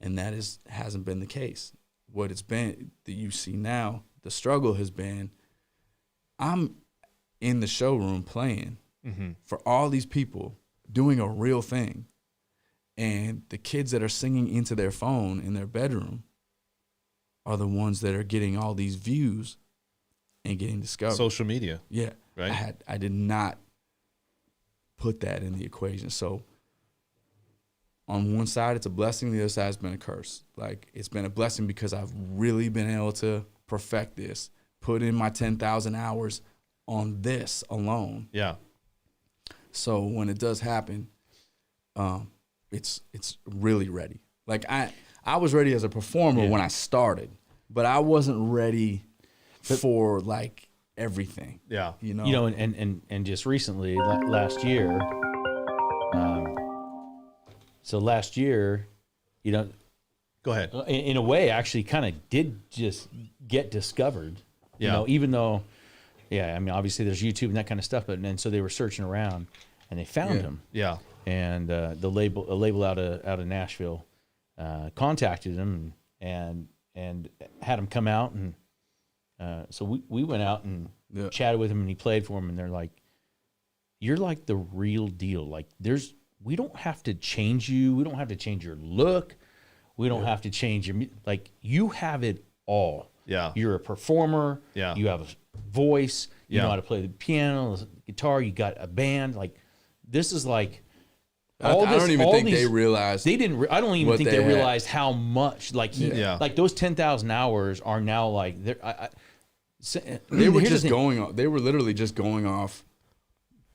And that hasn't been the case. What it's been that you see now, the struggle has been, I'm in the showroom playing for all these people, doing a real thing. And the kids that are singing into their phone in their bedroom are the ones that are getting all these views and getting discovered. Social media. Yeah. Right. I did not put that in the equation. So on one side, it's a blessing. The other side has been a curse. Like, it's been a blessing because I've really been able to perfect this, put in my 10,000 hours on this alone. Yeah. So when it does happen, it's really ready. Like, I was ready as a performer when I started, but I wasn't ready for like everything. Yeah. You know, and just recently, last year, so last year, you know, go ahead. In a way, actually kind of did just get discovered. Yeah. You know, even though, I mean, obviously there's YouTube and that kind of stuff, but and so they were searching around and they found him. Yeah. And a label out of Nashville contacted him and had him come out, and so we went out and chatted with him, and he played for him, and they're like, "You're like the real deal. Like, we don't have to change you. We don't have to change your look. We don't have to change your like. You have it all. Yeah. You're a performer. Yeah. You have a voice. You know how to play the piano, the guitar. You got a band. Like, this is like." I don't even think they realized. They didn't. I don't even think they realized how much. Like like those 10,000 hours are now like they're. They were just going off. They were literally just going off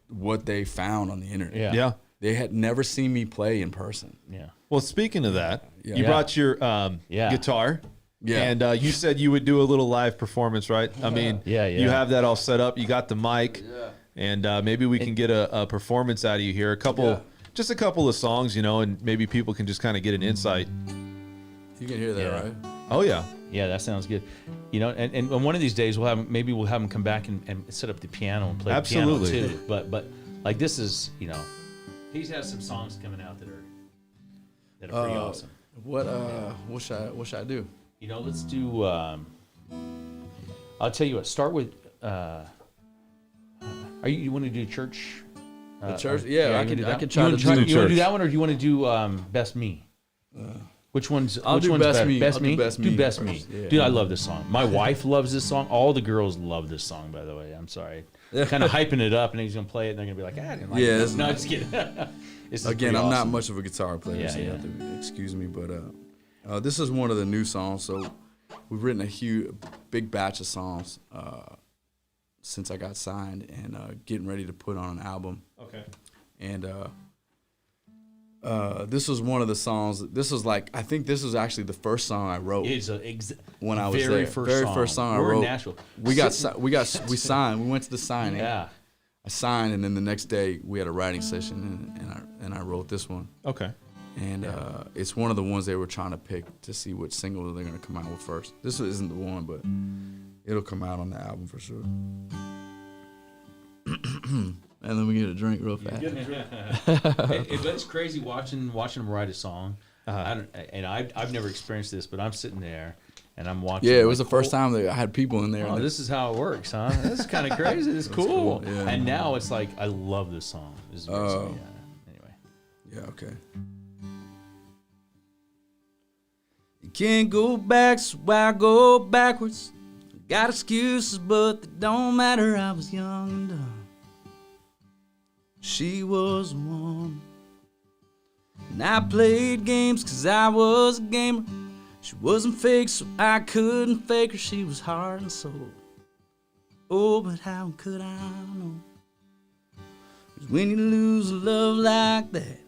what they found on the internet. Yeah. Yeah. They had never seen me play in person. Yeah. Well, speaking of that, you brought your guitar. Yeah. And you said you would do a little live performance, right? I mean, Yeah. you have that all set up. You got the mic, and maybe we can get a performance out of you here. Just a couple of songs, and maybe people can just kind of get an insight. You can hear that, Yeah. right? Oh yeah. Yeah, that sounds good. And one of these days we'll have him come back and set up the piano and play Absolutely. the piano too. But like this is, he's has some songs coming out that are pretty awesome. What should I do? Let's do. I'll tell you what. Start with. You want to do church? The church? Yeah, I could try to do You want to church. do that one, or do you want to do Best Me? Which one's? I'll which do one's Best better? Me. Best I'll Me. do Best Do Me Best first. Me. Yeah. Dude, I love this song. My wife loves this song. All the girls love this song. By the way, I'm sorry. Kind of hyping it up, and he's gonna play it, and they're gonna be like, I didn't like Yeah, it. it's No, not- just kidding. This is Again, pretty I'm not awesome. much of a guitar player, Yeah, so you yeah. have to excuse me. But this is one of the new songs. So we've written a big batch of songs since I got signed, and getting ready to put on an album. Okay. And this was one of the songs. I think this was actually the first song I wrote It's when I was very there. first First song I We're wrote. in Nashville. We signed. We went to the signing. Yeah. I signed, and then the next day we had a writing session, and I wrote this one. Okay. And it's one of the ones they were trying to pick to see which single they're gonna come out with first. This isn't the one, but it'll come out on the album for sure. And then we get a drink real fast. It's crazy watching him write a song. I've never experienced this, but I'm sitting there and I'm watching. Yeah, it was the first time that I had people in there. Oh, this is how it works, huh? This is kind of crazy. It's cool. cool, yeah. And now it's like I love this song. This is a great song. Yeah. Anyway. Yeah, okay. You can't go back, so I go backwards. Got excuses, but they don't matter. I was young and dumb. She was the one. And I played games 'cause I was a gamer. She wasn't fake, so I couldn't fake her. She was heart and soul. Oh, but how could I know? 'Cause when you lose a love like that,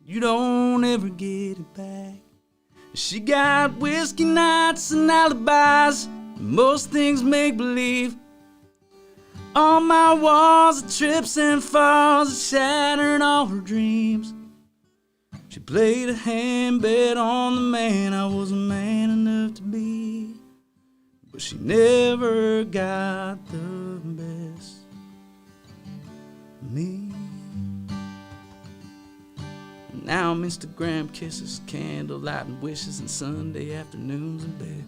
you don't ever get it back. She got whiskey nights and alibis, most things make believe. On my walls, the trips and falls that shattered all her dreams. She played a hand, bet on the man I wasn't man enough to be. But she never got the best of me. Now I'm Instagram kisses, candlelight and wishes, and Sunday afternoons in bed.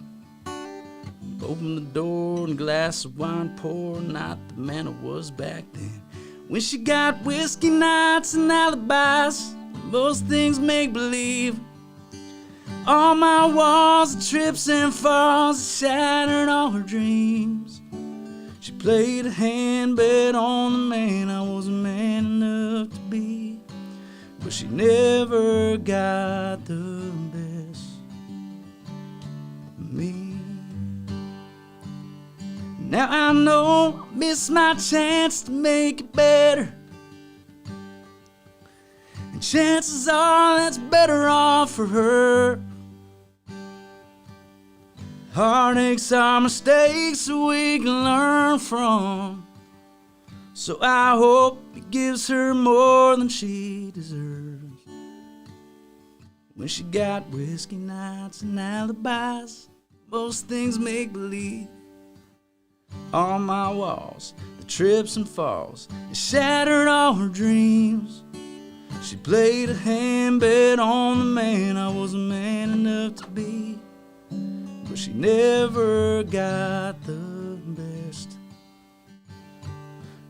Open the door and a glass of wine pour, not the man I was back then. When she got whiskey nights and alibis, most things make believe. On my walls, the trips and falls shattered all her dreams. She played a hand, bet on the man I wasn't man enough to be. But she never got the best of me. Now I know I missed my chance to make it better, and chances are that's better off for her. Heartaches are mistakes that we can learn from, so I hope it gives her more than she deserves. When she got whiskey nights and alibis, most things make believe. On my walls, the trips and falls, it shattered all her dreams. She played a hand, bet on the man I wasn't man enough to be. But she never got the best.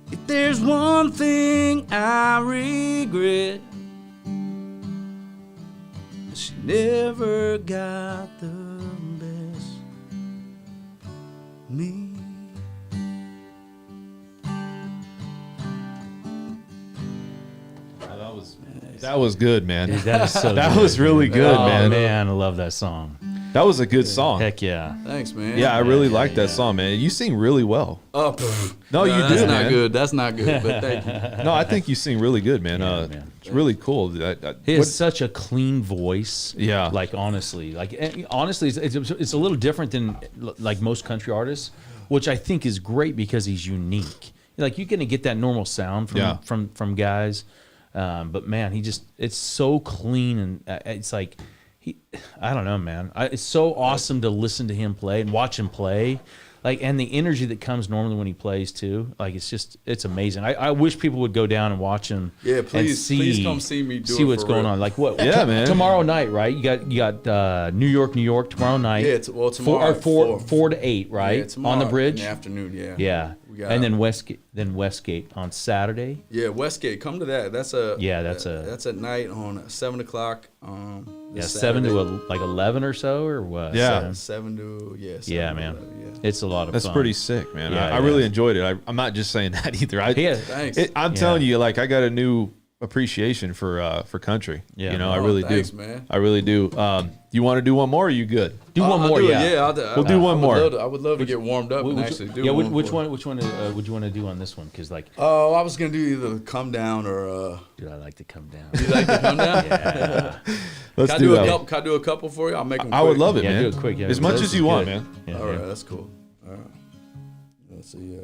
If there's one thing I regret, she never got the best of me. That was good, man. Dude, that is so That good. was really good, Oh, man. man, I love that song. That was a good song. Heck yeah. Thanks, man. Yeah, I really like that song, man. You sing really well. Oh, No, you that's do, not man. good. That's not good. But thank you. No, I think you sing really good, man. man. It's really cool. He has such a clean voice. Yeah. Like honestly, it's a little different than like most country artists, which I think is great because he's unique. Like you're gonna get that normal sound from guys, but man, it's so clean and it's like I don't know, man. It's so awesome to listen to him play and watch him play. Like, and the energy that comes normally when he plays too, like it's amazing. I wish people would go down and watch him. Yeah, please, and please come see me do see it what's for going real. on. Like what? Yeah, man. Tomorrow night, right? You got New York tomorrow night. Yeah, tomorrow. 4 to 8, right? Yeah, tomorrow on the bridge. in the afternoon. Yeah. Yeah, got- and then Westgate on Saturday. Yeah, Westgate. Come to that. That's at night on 7 o'clock. Yeah, 7 to like 11 or so, or what? Yeah. 7 to 7 Yeah, to man. 11, yeah. It's a lot of That's fun. pretty sick, man. Yeah, I really enjoyed it. I'm not just saying that either. Yeah. Thanks. I'm telling you, like I got a new appreciation for country. Yeah. You know, I Oh, really thanks, do. man. I really do. You want to do one more? Or are you good? Do one I'll more, do it, yeah. We'll do one more. I would love to get warmed up and actually do one. Which one would you want to do on this one? Because like, Oh, I was gonna do either come down or. dude, I like to come down. You like to come down? Yeah, Let's Can I do do a that. couple? Can I do a couple for you? I'll make them. I would love it, yeah, man. do it quick. Yeah, as much this as is you want, good. man. Yeah, All right, yeah. that's cool. All right. Let's see.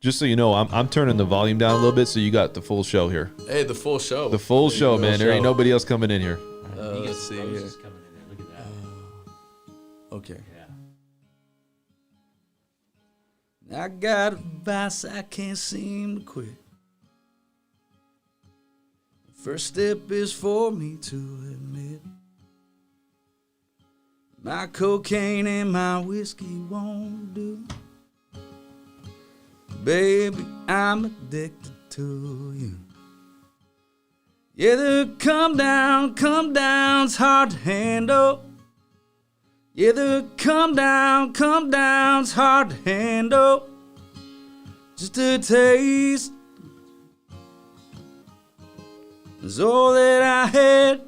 Just so you know, I'm turning the volume down a little bit, so you got the full show here. Hey, the full show. The full There you show, go. man. There ain't nobody else coming in here. Let's see. I was Here. just coming in there. Look at that. Okay. Yeah. I got a vice I can't seem to quit. First step is for me to admit my cocaine and my whiskey won't do. Baby, I'm addicted to you. Yeah, the come down's hard to handle. Yeah, the come down's hard to handle. Just a taste is all that I had.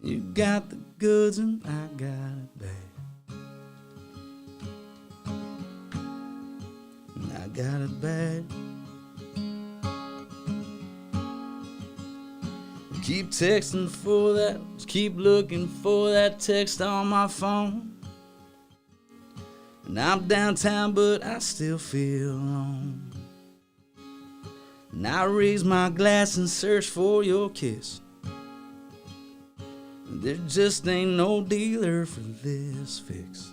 You got the goods and I got it bad. And I got it bad. Keep texting for that, keep looking for that text on my phone. And I'm downtown, but I still feel alone. And I raise my glass and search for your kiss. There just ain't no dealer for this fix.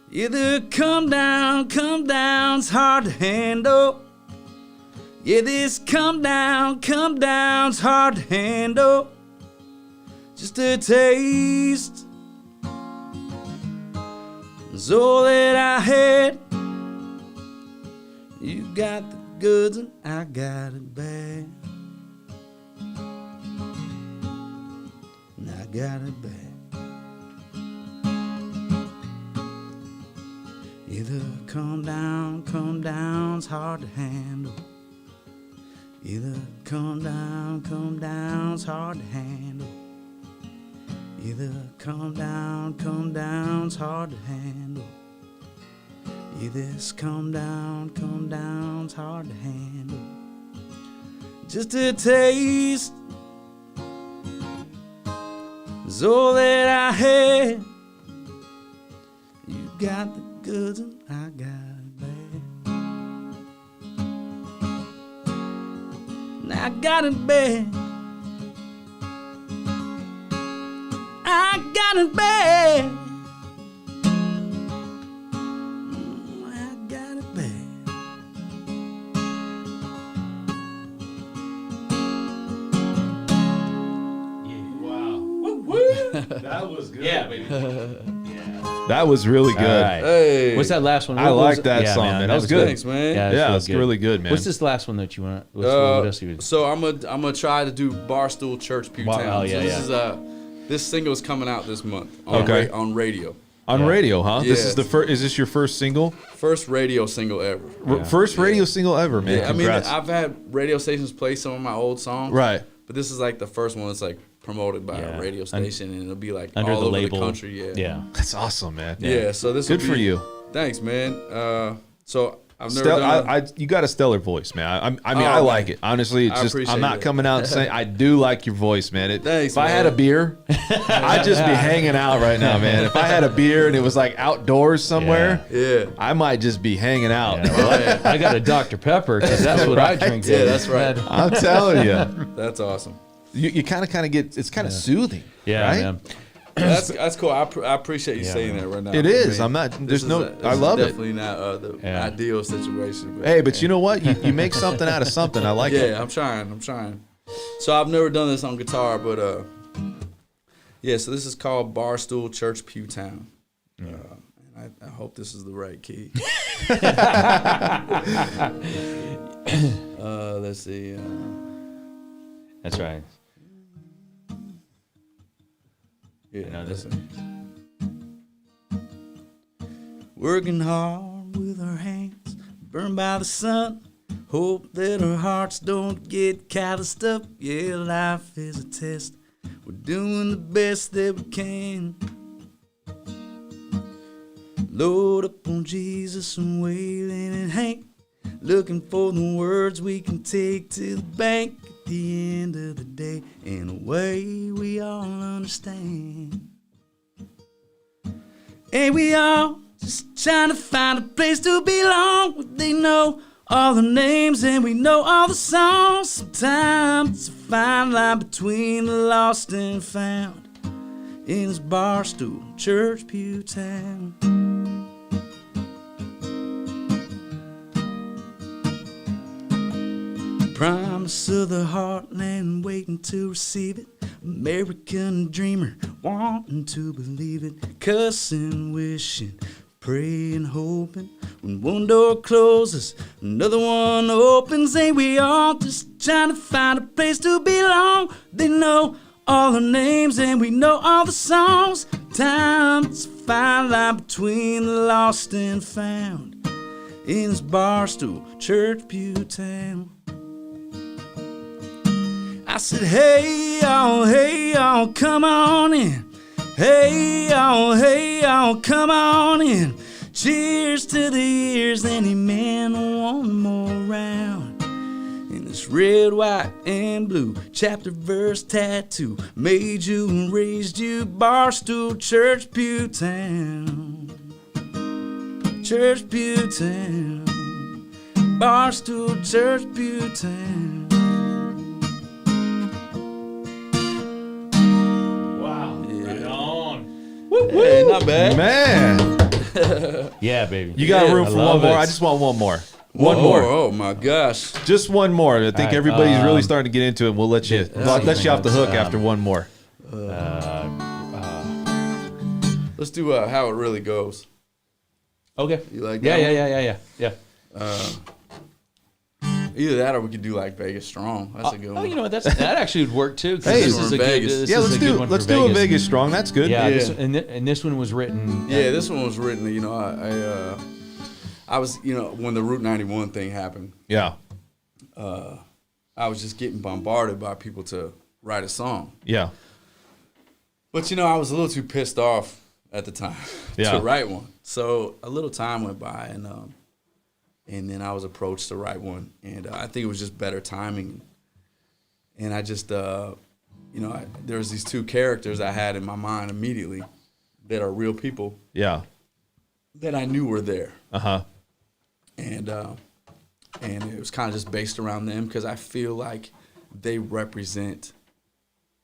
Yeah, the come down's hard to handle. Yeah, this come down's hard to handle. Just a taste is all that I had. You got the goods and I got it bad. And I got it bad. Either come down's hard to handle. Either come down's hard to handle. Either come down's hard to handle. Either this come down's hard to handle. Just a taste is all that I had. You got the goods and I got it bad. And I got it bad. I got it bad. I got it bad. That was good. Yeah, baby. That was really good. All right. Hey. What's that last one? I What like was- that song, man. That was good. Thanks, man. Yeah, Yeah, it's it's really good, man. What's this last one that you want? What else you? So I'm gonna try to do Barstool Church Pew Town. Oh, yeah, so this single is coming out this month on, Okay. on radio. On radio, huh? This is Yeah. the first. Is this your first single? First radio single ever. First radio single ever, man. Yeah, I mean, Congrats. I've had radio stations play some of my old songs. Right. But this is like the first one that's like promoted by a radio station, and it'll be like under all the over label. the country. Yeah. That's awesome, man. Yeah. So this Good will for be, you. Thanks, man. So I've never done you got a stellar voice, man. I mean, Oh, I like man. it. Honestly, it's I just appreciate I'm not it. coming out and saying I do like your voice, man. Thanks, if I had a man. beer, I'd just be hanging out right now, man. If I had a beer and it was like outdoors somewhere, Yeah. I might just be hanging out. Yeah, well, I got a Dr. Pepper because that's what I drink. Yeah, that's right. I'm telling you, That's awesome. you kind of get it's kind of soothing. Yeah, right? man. That's cool. I appreciate you saying that right now. It is. I I'm not. There's this no. is I love it. Definitely not the Yeah. ideal situation. Hey, but you know what? You make something out of something. I like it. Yeah, I'm trying. So I've never done this on guitar, but yeah. So this is called Barstool Church Pew Town. And I hope this is the right key. Let's see. That's right. Yeah, know this- Working hard with our hands, burned by the sun. Hope that our hearts don't get calloused up. Yeah, life is a test. We're doing the best that we can. Load up on Jesus and Waylon and Hank, looking for the words we can take to the bank at the end of the day, in a way we all understand. And we all just trying to find a place to belong, where they know all the names and we know all the songs. Sometimes it's a fine line between the lost and found in this Barstool Church Pew Town. Promise of the heartland, waiting to receive it. American dreamer, wanting to believe it. Cussing, wishing, praying, hoping. When one door closes, another one opens. Ain't we all just trying to find a place to belong? They know all the names and we know all the songs. Time's a fine line between the lost and found in this Barstool Church Pew Town. I said, hey y'all, come on in. Hey y'all, come on in. Cheers to the years, any man one more round. In this red, white, and blue, chapter, verse, tattoo, made you and raised you, Barstool Church Pew Town. Church Pew Town. Barstool Church Pew Town. Hey, not bad. Man, Yeah, baby. you got Yeah, room I for love one more. it. I just want one more. One more. Oh my gosh. Just one more. I think right, everybody's really starting to get into it. We'll let you let you off the hook um, after one more. Let's do How It Really Goes. Okay. You like Yeah, that yeah. Either that or we could do like Vegas Strong. That's a good Oh, one. you know what? That actually would work too. 'Cause Hey, this we're is in a good. Vegas. This Yeah, is let's a good do one let's for do a Vegas. Vegas Strong. That's good. Yeah, Yeah. and this one was written. Yeah, this one was written, you know, I was, you know, when the Route 91 thing happened, Yeah. I was just getting bombarded by people to write a song. Yeah. But, you know, I was a little too pissed off at the time Yeah. to write one. So a little time went by, and then I was approached to write one. And I think it was just better timing. And I just, you know, there was these two characters I had in my mind immediately that are real people Yeah. that I knew were there. Uh-huh. And it was kind of just based around them because I feel like they represent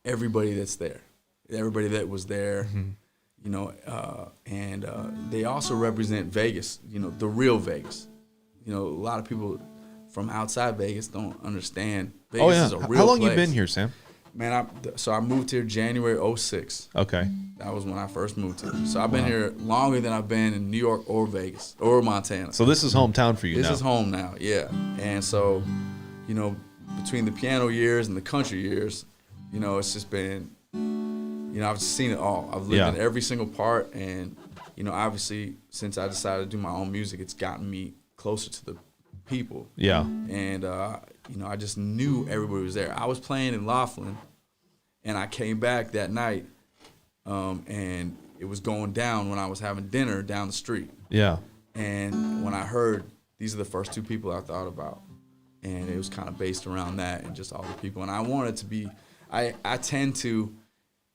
everybody that's there, everybody that was there, you know, and they also represent Vegas, you know, the real Vegas. You know, a lot of people from outside Vegas don't understand Vegas Oh yeah. is a real How long place. you been here, Sam? Man, so I moved here January 06. Okay. That was when I first moved here. So I've been here longer than I've been in New York or Vegas or Montana. So this is hometown for you This now. is home now, yeah. And so, you know, between the piano years and the country years, you know, it's just been, you know, I've just seen it all. I've lived in every single part. And, you know, obviously, since I decided to do my own music, it's gotten me closer to the people. Yeah. And, you know, I just knew everybody was there. I was playing in Laughlin, And I came back that night, and it was going down when I was having dinner down the street. Yeah. And when I heard, these are the first 2 people I thought about. And it was kind of based around that and just all the people. And I wanted to be, I tend to,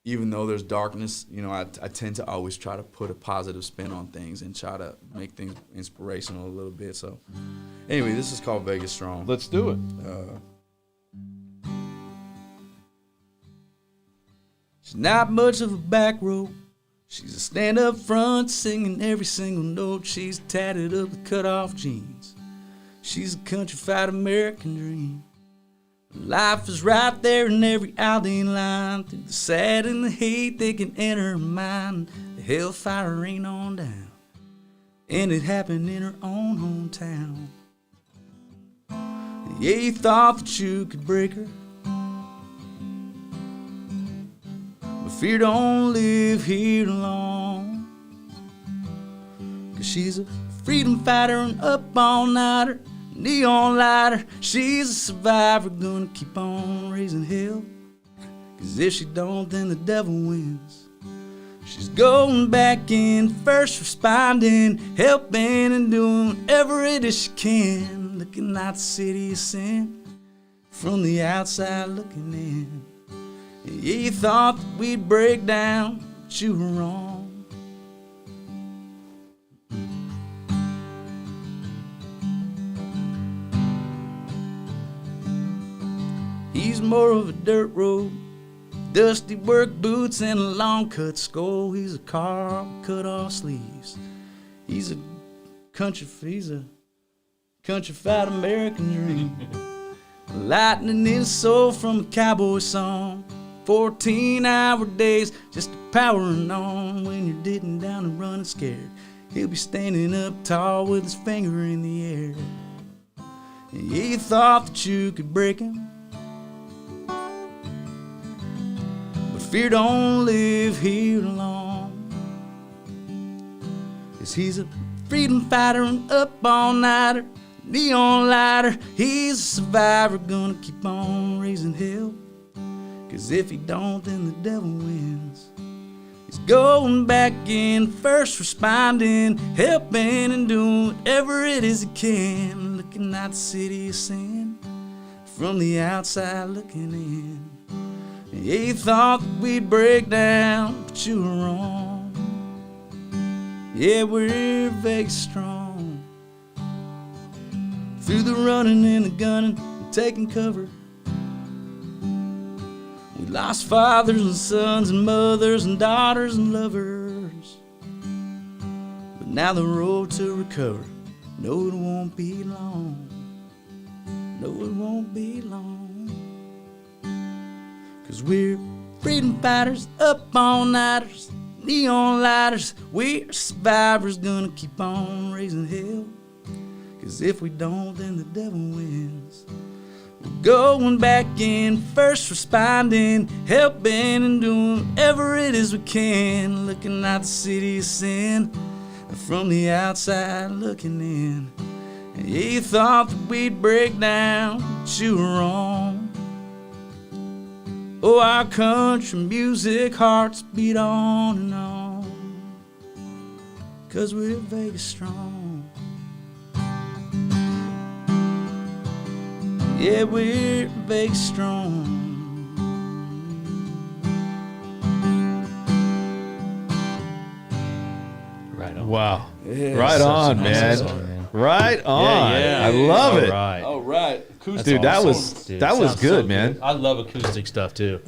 even though there's darkness, you know, I tend to always try to put a positive spin on things and try to make things inspirational a little bit. So anyway, this is called Vegas Strong. Let's do it. She's not much of a back row. She's a stand up front singing every single note. She's tatted up with cut off jeans. She's a countrified American dream. Life is right there in every alley and line. Through the sad and the hate they can enter her mind. The hellfire rain on down. And it happened in her own hometown. Yeah, you thought that you could break her, but fear don't live here long. 'Cause she's a freedom fighter and up all nighter, neon lighter. She's a survivor, gonna keep on raising hell. 'Cause if she don't, then the devil wins. She's going back in, first responding, helping and doing whatever it is she can. Looking at the city of sin, from the outside looking in. Yeah, you thought that we'd break down, but you were wrong. He's more of a dirt road, dusty work boots and a long cut skull. He's a car with cut off sleeves. He's a countrified American dream. Lightning in his soul from a cowboy song. 14-hour days just powering on. When you're digging down and running scared, he'll be standing up tall with his finger in the air. And yeah, you thought that you could break him, but fear don't live here long. 'Cause he's a freedom fighter and up all nighter, neon lighter. He's a survivor, gonna keep on raising hell. 'Cause if he don't, then the devil wins. He's going back in, first responding, helping and doing whatever it is he can. Looking at the city of sin, from the outside looking in. Yeah, you thought that we'd break down, but you were wrong. Yeah, we're Vegas strong. Through the running and the gunning and taking cover, we lost fathers and sons and mothers and daughters and lovers. But now the road to recover, no, it won't be long. No, it won't be long. 'Cause we're freedom fighters, up all nighters, neon lighters. We're survivors, gonna keep on raising hell. 'Cause if we don't, then the devil wins. We're going back in, first responding, helping and doing whatever it is we can. Looking at the city of sin, from the outside looking in. And yeah, you thought that we'd break down, but you were wrong. Oh, our country music hearts beat on and on. 'Cause we're Vegas strong. Yeah, we're Vegas strong. Right on. Wow. Yeah, Right such on, an man. awesome song, man. Right on. Yeah, I love it. Right. All right. Dude, that was Dude, that was sounds good, so man. I love acoustic stuff too.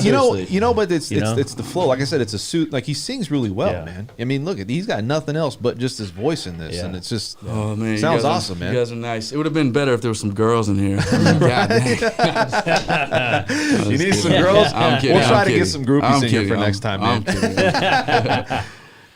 You know, but it's You know? it's the flow. Like I said, it's a suit. Like he sings really well, Yeah. man. I mean, look, he's got nothing else but just his voice in this, Yeah. and it's just Oh man, sounds you guys awesome, man. You guys are nice. It would have been better if there were some girls in here. God dang. You need some kidding. girls. I'm kidding. We'll try I'm to get kidding. some groupies I'm in here kidding. for next time, I'm man. kidding.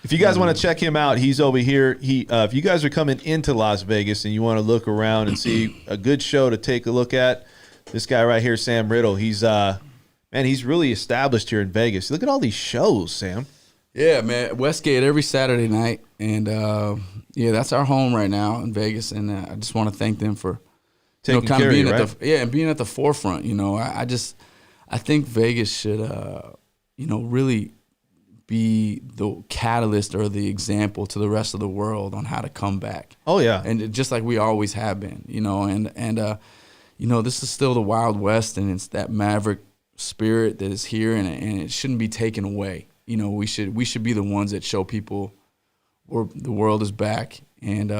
If you guys want to check him out, he's over here. If you guys are coming into Las Vegas and you want to look around and see a good show to take a look at, this guy right here, Sam Riddle, he's really established here in Vegas. Look at all these shows, Sam. Yeah, man. Westgate every Saturday night, and yeah, that's our home right now in Vegas. And I just want to thank them for Taking kind care of of being you, at right? the and being at the forefront. You know, I I think Vegas should, really be the catalyst or the example to the rest of the world on how to come back. Oh yeah. And just like we always have been, this is still the Wild West, and it's that maverick spirit that is here, and it shouldn't be taken away. We should be the ones that show people the world is back, and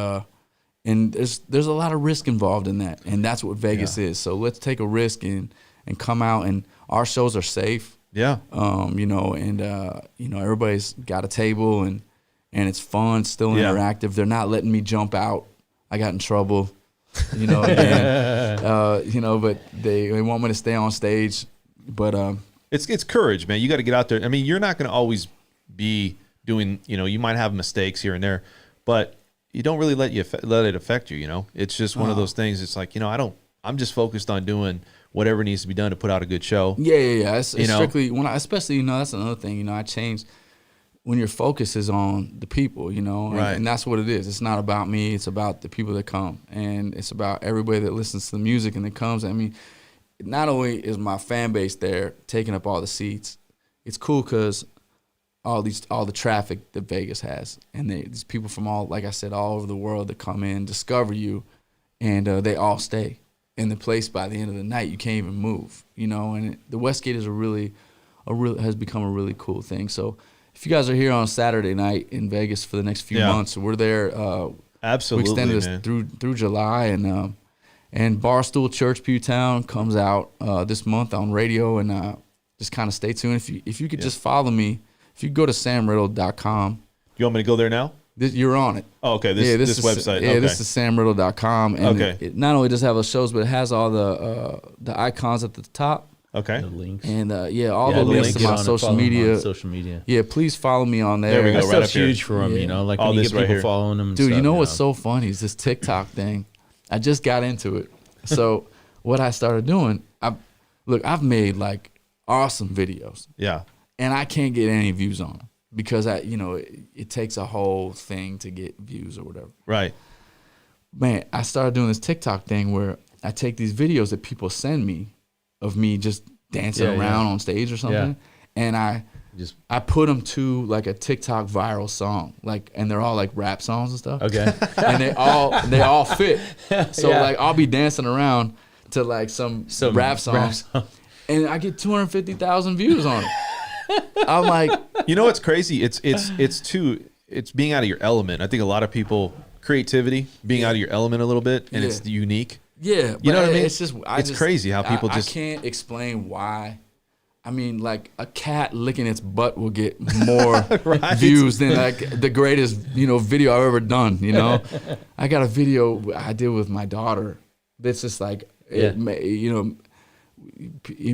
there's a lot of risk involved in that, and that's what Vegas is. So let's take a risk and come out, and our shows are safe. Yeah. Everybody's got a table, and it's fun, still interactive. They're not letting me jump out. I got in trouble, again. But they want me to stay on stage. But it's courage, man. You got to get out there. I mean, you're not going to always be doing, you might have mistakes here and there, but you don't really let it affect you. It's just one of those things. It's like, I'm just focused on doing whatever needs to be done to put out a good show. Yeah. It's strictly especially, that's another thing, I changed when your focus is on the people, Right. And that's what it is. It's not about me. It's about the people that come, and it's about everybody that listens to the music and that comes. I mean, not only is my fan base there taking up all the seats, it's cool because all the traffic that Vegas has, and these people from all over the world that come in, discover you, and they all stay in the place. By the end of the night, you can't even move, and the Westgate is has become a really cool thing. So if you guys are here on Saturday night in Vegas for the next few months, we're there. Absolutely, we extended this through July, and Barstool Church Pewtown comes out this month on radio, and just kind of stay tuned. If you could just follow me, if you go to samriddle.com. You want me to go there now? You're on it. Oh, okay. This website. Yeah, okay. This is samriddle.com, and okay. it not only does have the shows, but it has all the icons at the top. Okay. The links. And all the links to my social media. Social media. Yeah, please follow me on there. There we go. That Right stuff's up here. huge for them, like All when you this get right people here. following them. And Dude, stuff, what's so funny is this TikTok thing. I just got into it. So what I started doing, I've made like awesome videos. Yeah. And I can't get any views on them because it takes a whole thing to get views or whatever. Right. Man, I started doing this TikTok thing where I take these videos that people send me of me just dancing around on stage or something, and I put them to like a TikTok viral song, and they're all like rap songs and stuff. Okay. And they all fit. So I'll be dancing around to like some rap songs, and I get 250,000 views on it. I'm like, what's crazy? It's being out of your element. I think a lot of people, creativity, being out of your element a little bit, and it's unique. Yeah, you know what I mean? It's just it's crazy how people I can't explain why. I mean, like a cat licking its butt will get more views than like the greatest video I've ever done. I got a video I did with my daughter. That's just like in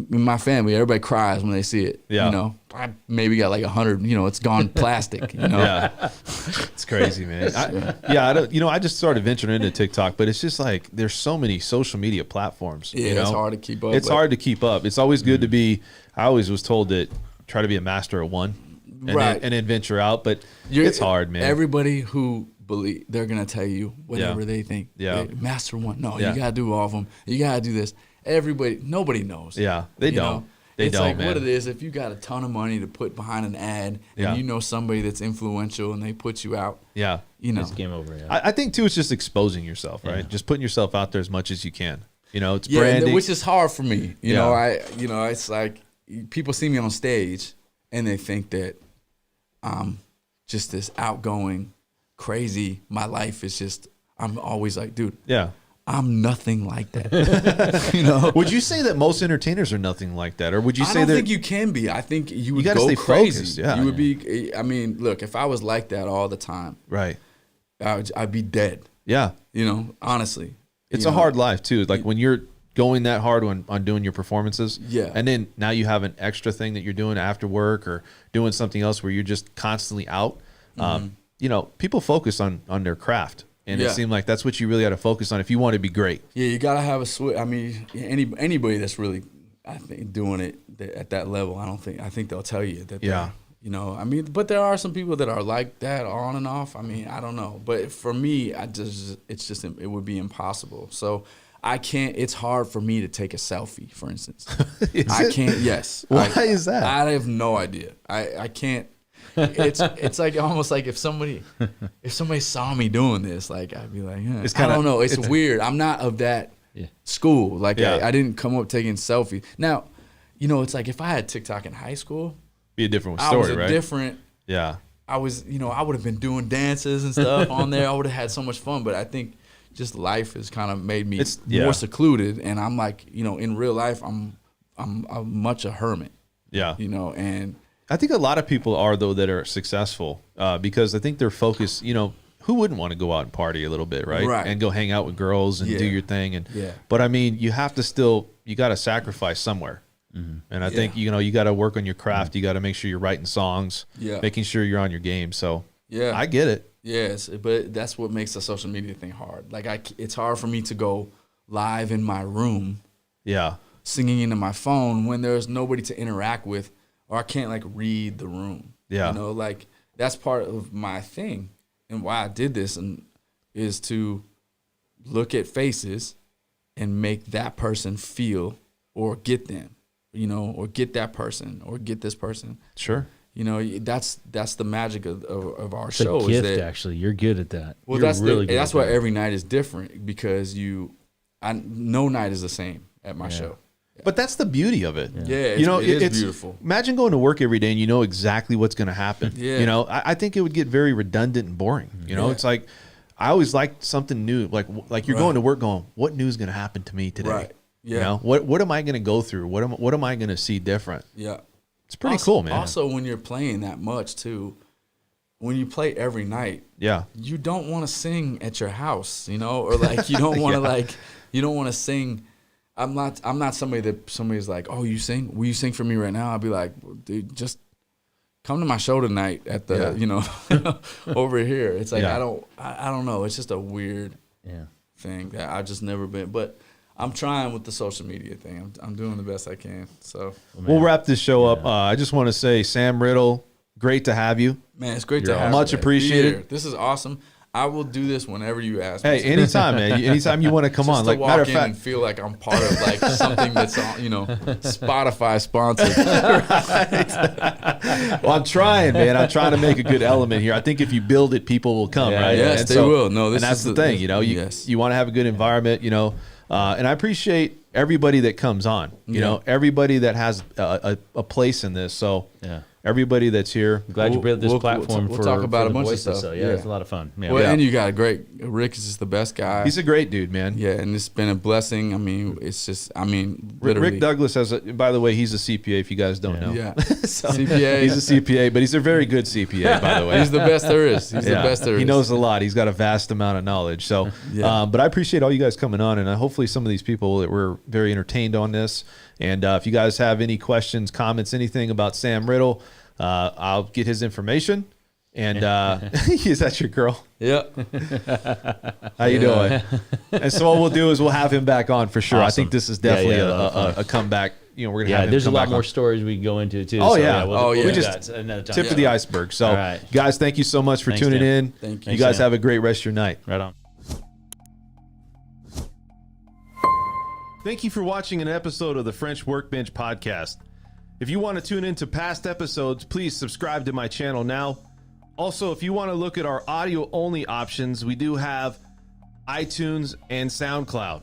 my family, everybody cries when they see it. Yeah. I maybe got like 100. It's gone plastic. Yeah. It's crazy, man. I don't. I just started venturing into TikTok, but it's just like there's so many social media platforms. Yeah, it's hard to keep up. It's hard to keep up. It's always good to be. I always was told that try to be a master at one, and then venture out. But it's hard, man. Everybody who they're gonna tell you whatever they think. Yeah. Master one. No, you gotta do all of them. You gotta do this. Nobody knows. Yeah, they don't. It's don't, like man. what it is. If you got a ton of money to put behind an ad, and somebody that's influential, and they put you out. Yeah, it's game over. Yeah. I think too, it's just exposing yourself, right? Yeah. Just putting yourself out there as much as you can. It's branding, which is hard for me. It's like people see me on stage and they think that I'm just this outgoing, crazy. My life is just. I'm always like, dude. Yeah. I'm nothing like that. Would you say that most entertainers are nothing like that, or would you say that? I don't think you can be. I think you would gotta go stay crazy. Focused, yeah. You would be. I mean, look, if I was like that all the time, right, I'd be dead. Yeah. Honestly, it's a hard life too. Like when you're going that hard on doing your performances, and then now you have an extra thing that you're doing after work or doing something else where you're just constantly out. People focus on their craft. And it seemed like that's what you really got to focus on if you want to be great. Yeah, you got to have a switch. I mean, anybody that's really, I think, doing it at that level, I think they'll tell you that. Yeah. But there are some people that are like that on and off. I mean, I don't know. But for me, it would be impossible. So I can't. It's hard for me to take a selfie, for instance. Is I it? can't. Yes. Why is that? I have no idea. I can't. It's like almost like if somebody saw me doing this, like I'd be like, It's I kinda- don't know. It's weird. I'm not of that school. Like Yeah. I didn't come up taking selfies. Now, you know, it's like if I had TikTok in high school, Be a different I was story, a right? different. Yeah. I was, you know, I would have been doing dances and stuff on there. I would have had so much fun. But I think just life has kind of made me more secluded. And I'm like, you know, in real life, I'm much a hermit. Yeah. You know, and I think a lot of people are, though, that are successful because I think they're focused, you know, who wouldn't want to go out and party a little bit, right? Right. And go hang out with girls and do your thing. And But I mean, you have to still, you got to sacrifice somewhere. And I think, you know, you got to work on your craft. You got to make sure you're writing songs, making sure you're on your game. So I get it. Yes, but that's what makes the social media thing hard. Like it's hard for me to go live in my room, singing into my phone when there's nobody to interact with, or I can't like read the room. Yeah, you know, like that's part of my thing, and why I did this, and is to look at faces and make that person feel or get them, you know, or get that person or get this person. Sure. You know, that's the magic of our It's show. a gift, is that, actually. You're good at that. well, You're that's really good that's at why that. every night is different because no night is the same at my show. But that's the beauty of it. Yeah, you know, it's beautiful. Imagine going to work every day and you know exactly what's going to happen. Yeah. You know, I think it would get very redundant and boring. You know, it's like I always liked something new. Like you're going to work going, what news is going to happen to me today? Right. Yeah. You know, what am I going to go through? What am I going to see different? Yeah. It's pretty cool, man. Also, when you're playing that much too, when you play every night, you don't want to sing at your house, you know, or like you don't want to you don't want to sing. I'm not somebody that somebody's like, oh, you sing? Will you sing for me right now? I'll be like, dude, just come to my show tonight at the you know over here. It's like I don't know. It's just a weird thing that I've just never been, but. I'm trying with the social media thing. I'm doing the best I can. So we'll wrap this show up. I just want to say, Sam Riddle, great to have you. Man, it's great to have much you. appreciated. This is awesome. I will do this whenever you ask me. Hey, anytime, man. Anytime you want to come Just on. to Like walk matter of in fact, and feel like I'm part of like something that's on, you know, Spotify sponsored. well, I'm trying, man. I'm trying to make a good element here. I think if you build it, people will come, right? Yes, and they will. No, this and that's is the thing. You know, you want to have a good environment. You know, and I appreciate everybody that comes on. You know, everybody that has a place in this. So everybody that's here. I'm glad you built this platform we'll for talk about for a the bunch of voices, stuff. So yeah, it's a lot of fun. Yeah. Well, and you got Rick is just the best guy. He's a great dude, man. Yeah, and it's been a blessing. I mean, it's just, literally. Rick Douglas has by the way, he's a CPA if you guys don't know. Yeah. So, CPA. He's a CPA, but he's a very good CPA, by the way. He's the best there is. He's the best there is. He knows a lot. He's got a vast amount of knowledge. So, but I appreciate all you guys coming on, and hopefully some of these people that were very entertained on this. And if you guys have any questions, comments, anything about Sam Riddle, I'll get his information. And is that your girl? Yeah. How you doing? And so what we'll do is we'll have him back on for sure. Awesome. I think this is definitely a a comeback. You know, we're gonna have him there's a come lot back more on. stories we can go into too. Oh, so, yeah. We'll We do just that another time. tip of the iceberg. So, All right. guys, thank you so much for Thanks, tuning Dan. in. Thank you. You guys Sam. have a great rest of your night. Right on. Thank you for watching an episode of the French Workbench podcast. If you want to tune into past episodes, please subscribe to my channel now. Also, if you want to look at our audio-only options, we do have iTunes and SoundCloud.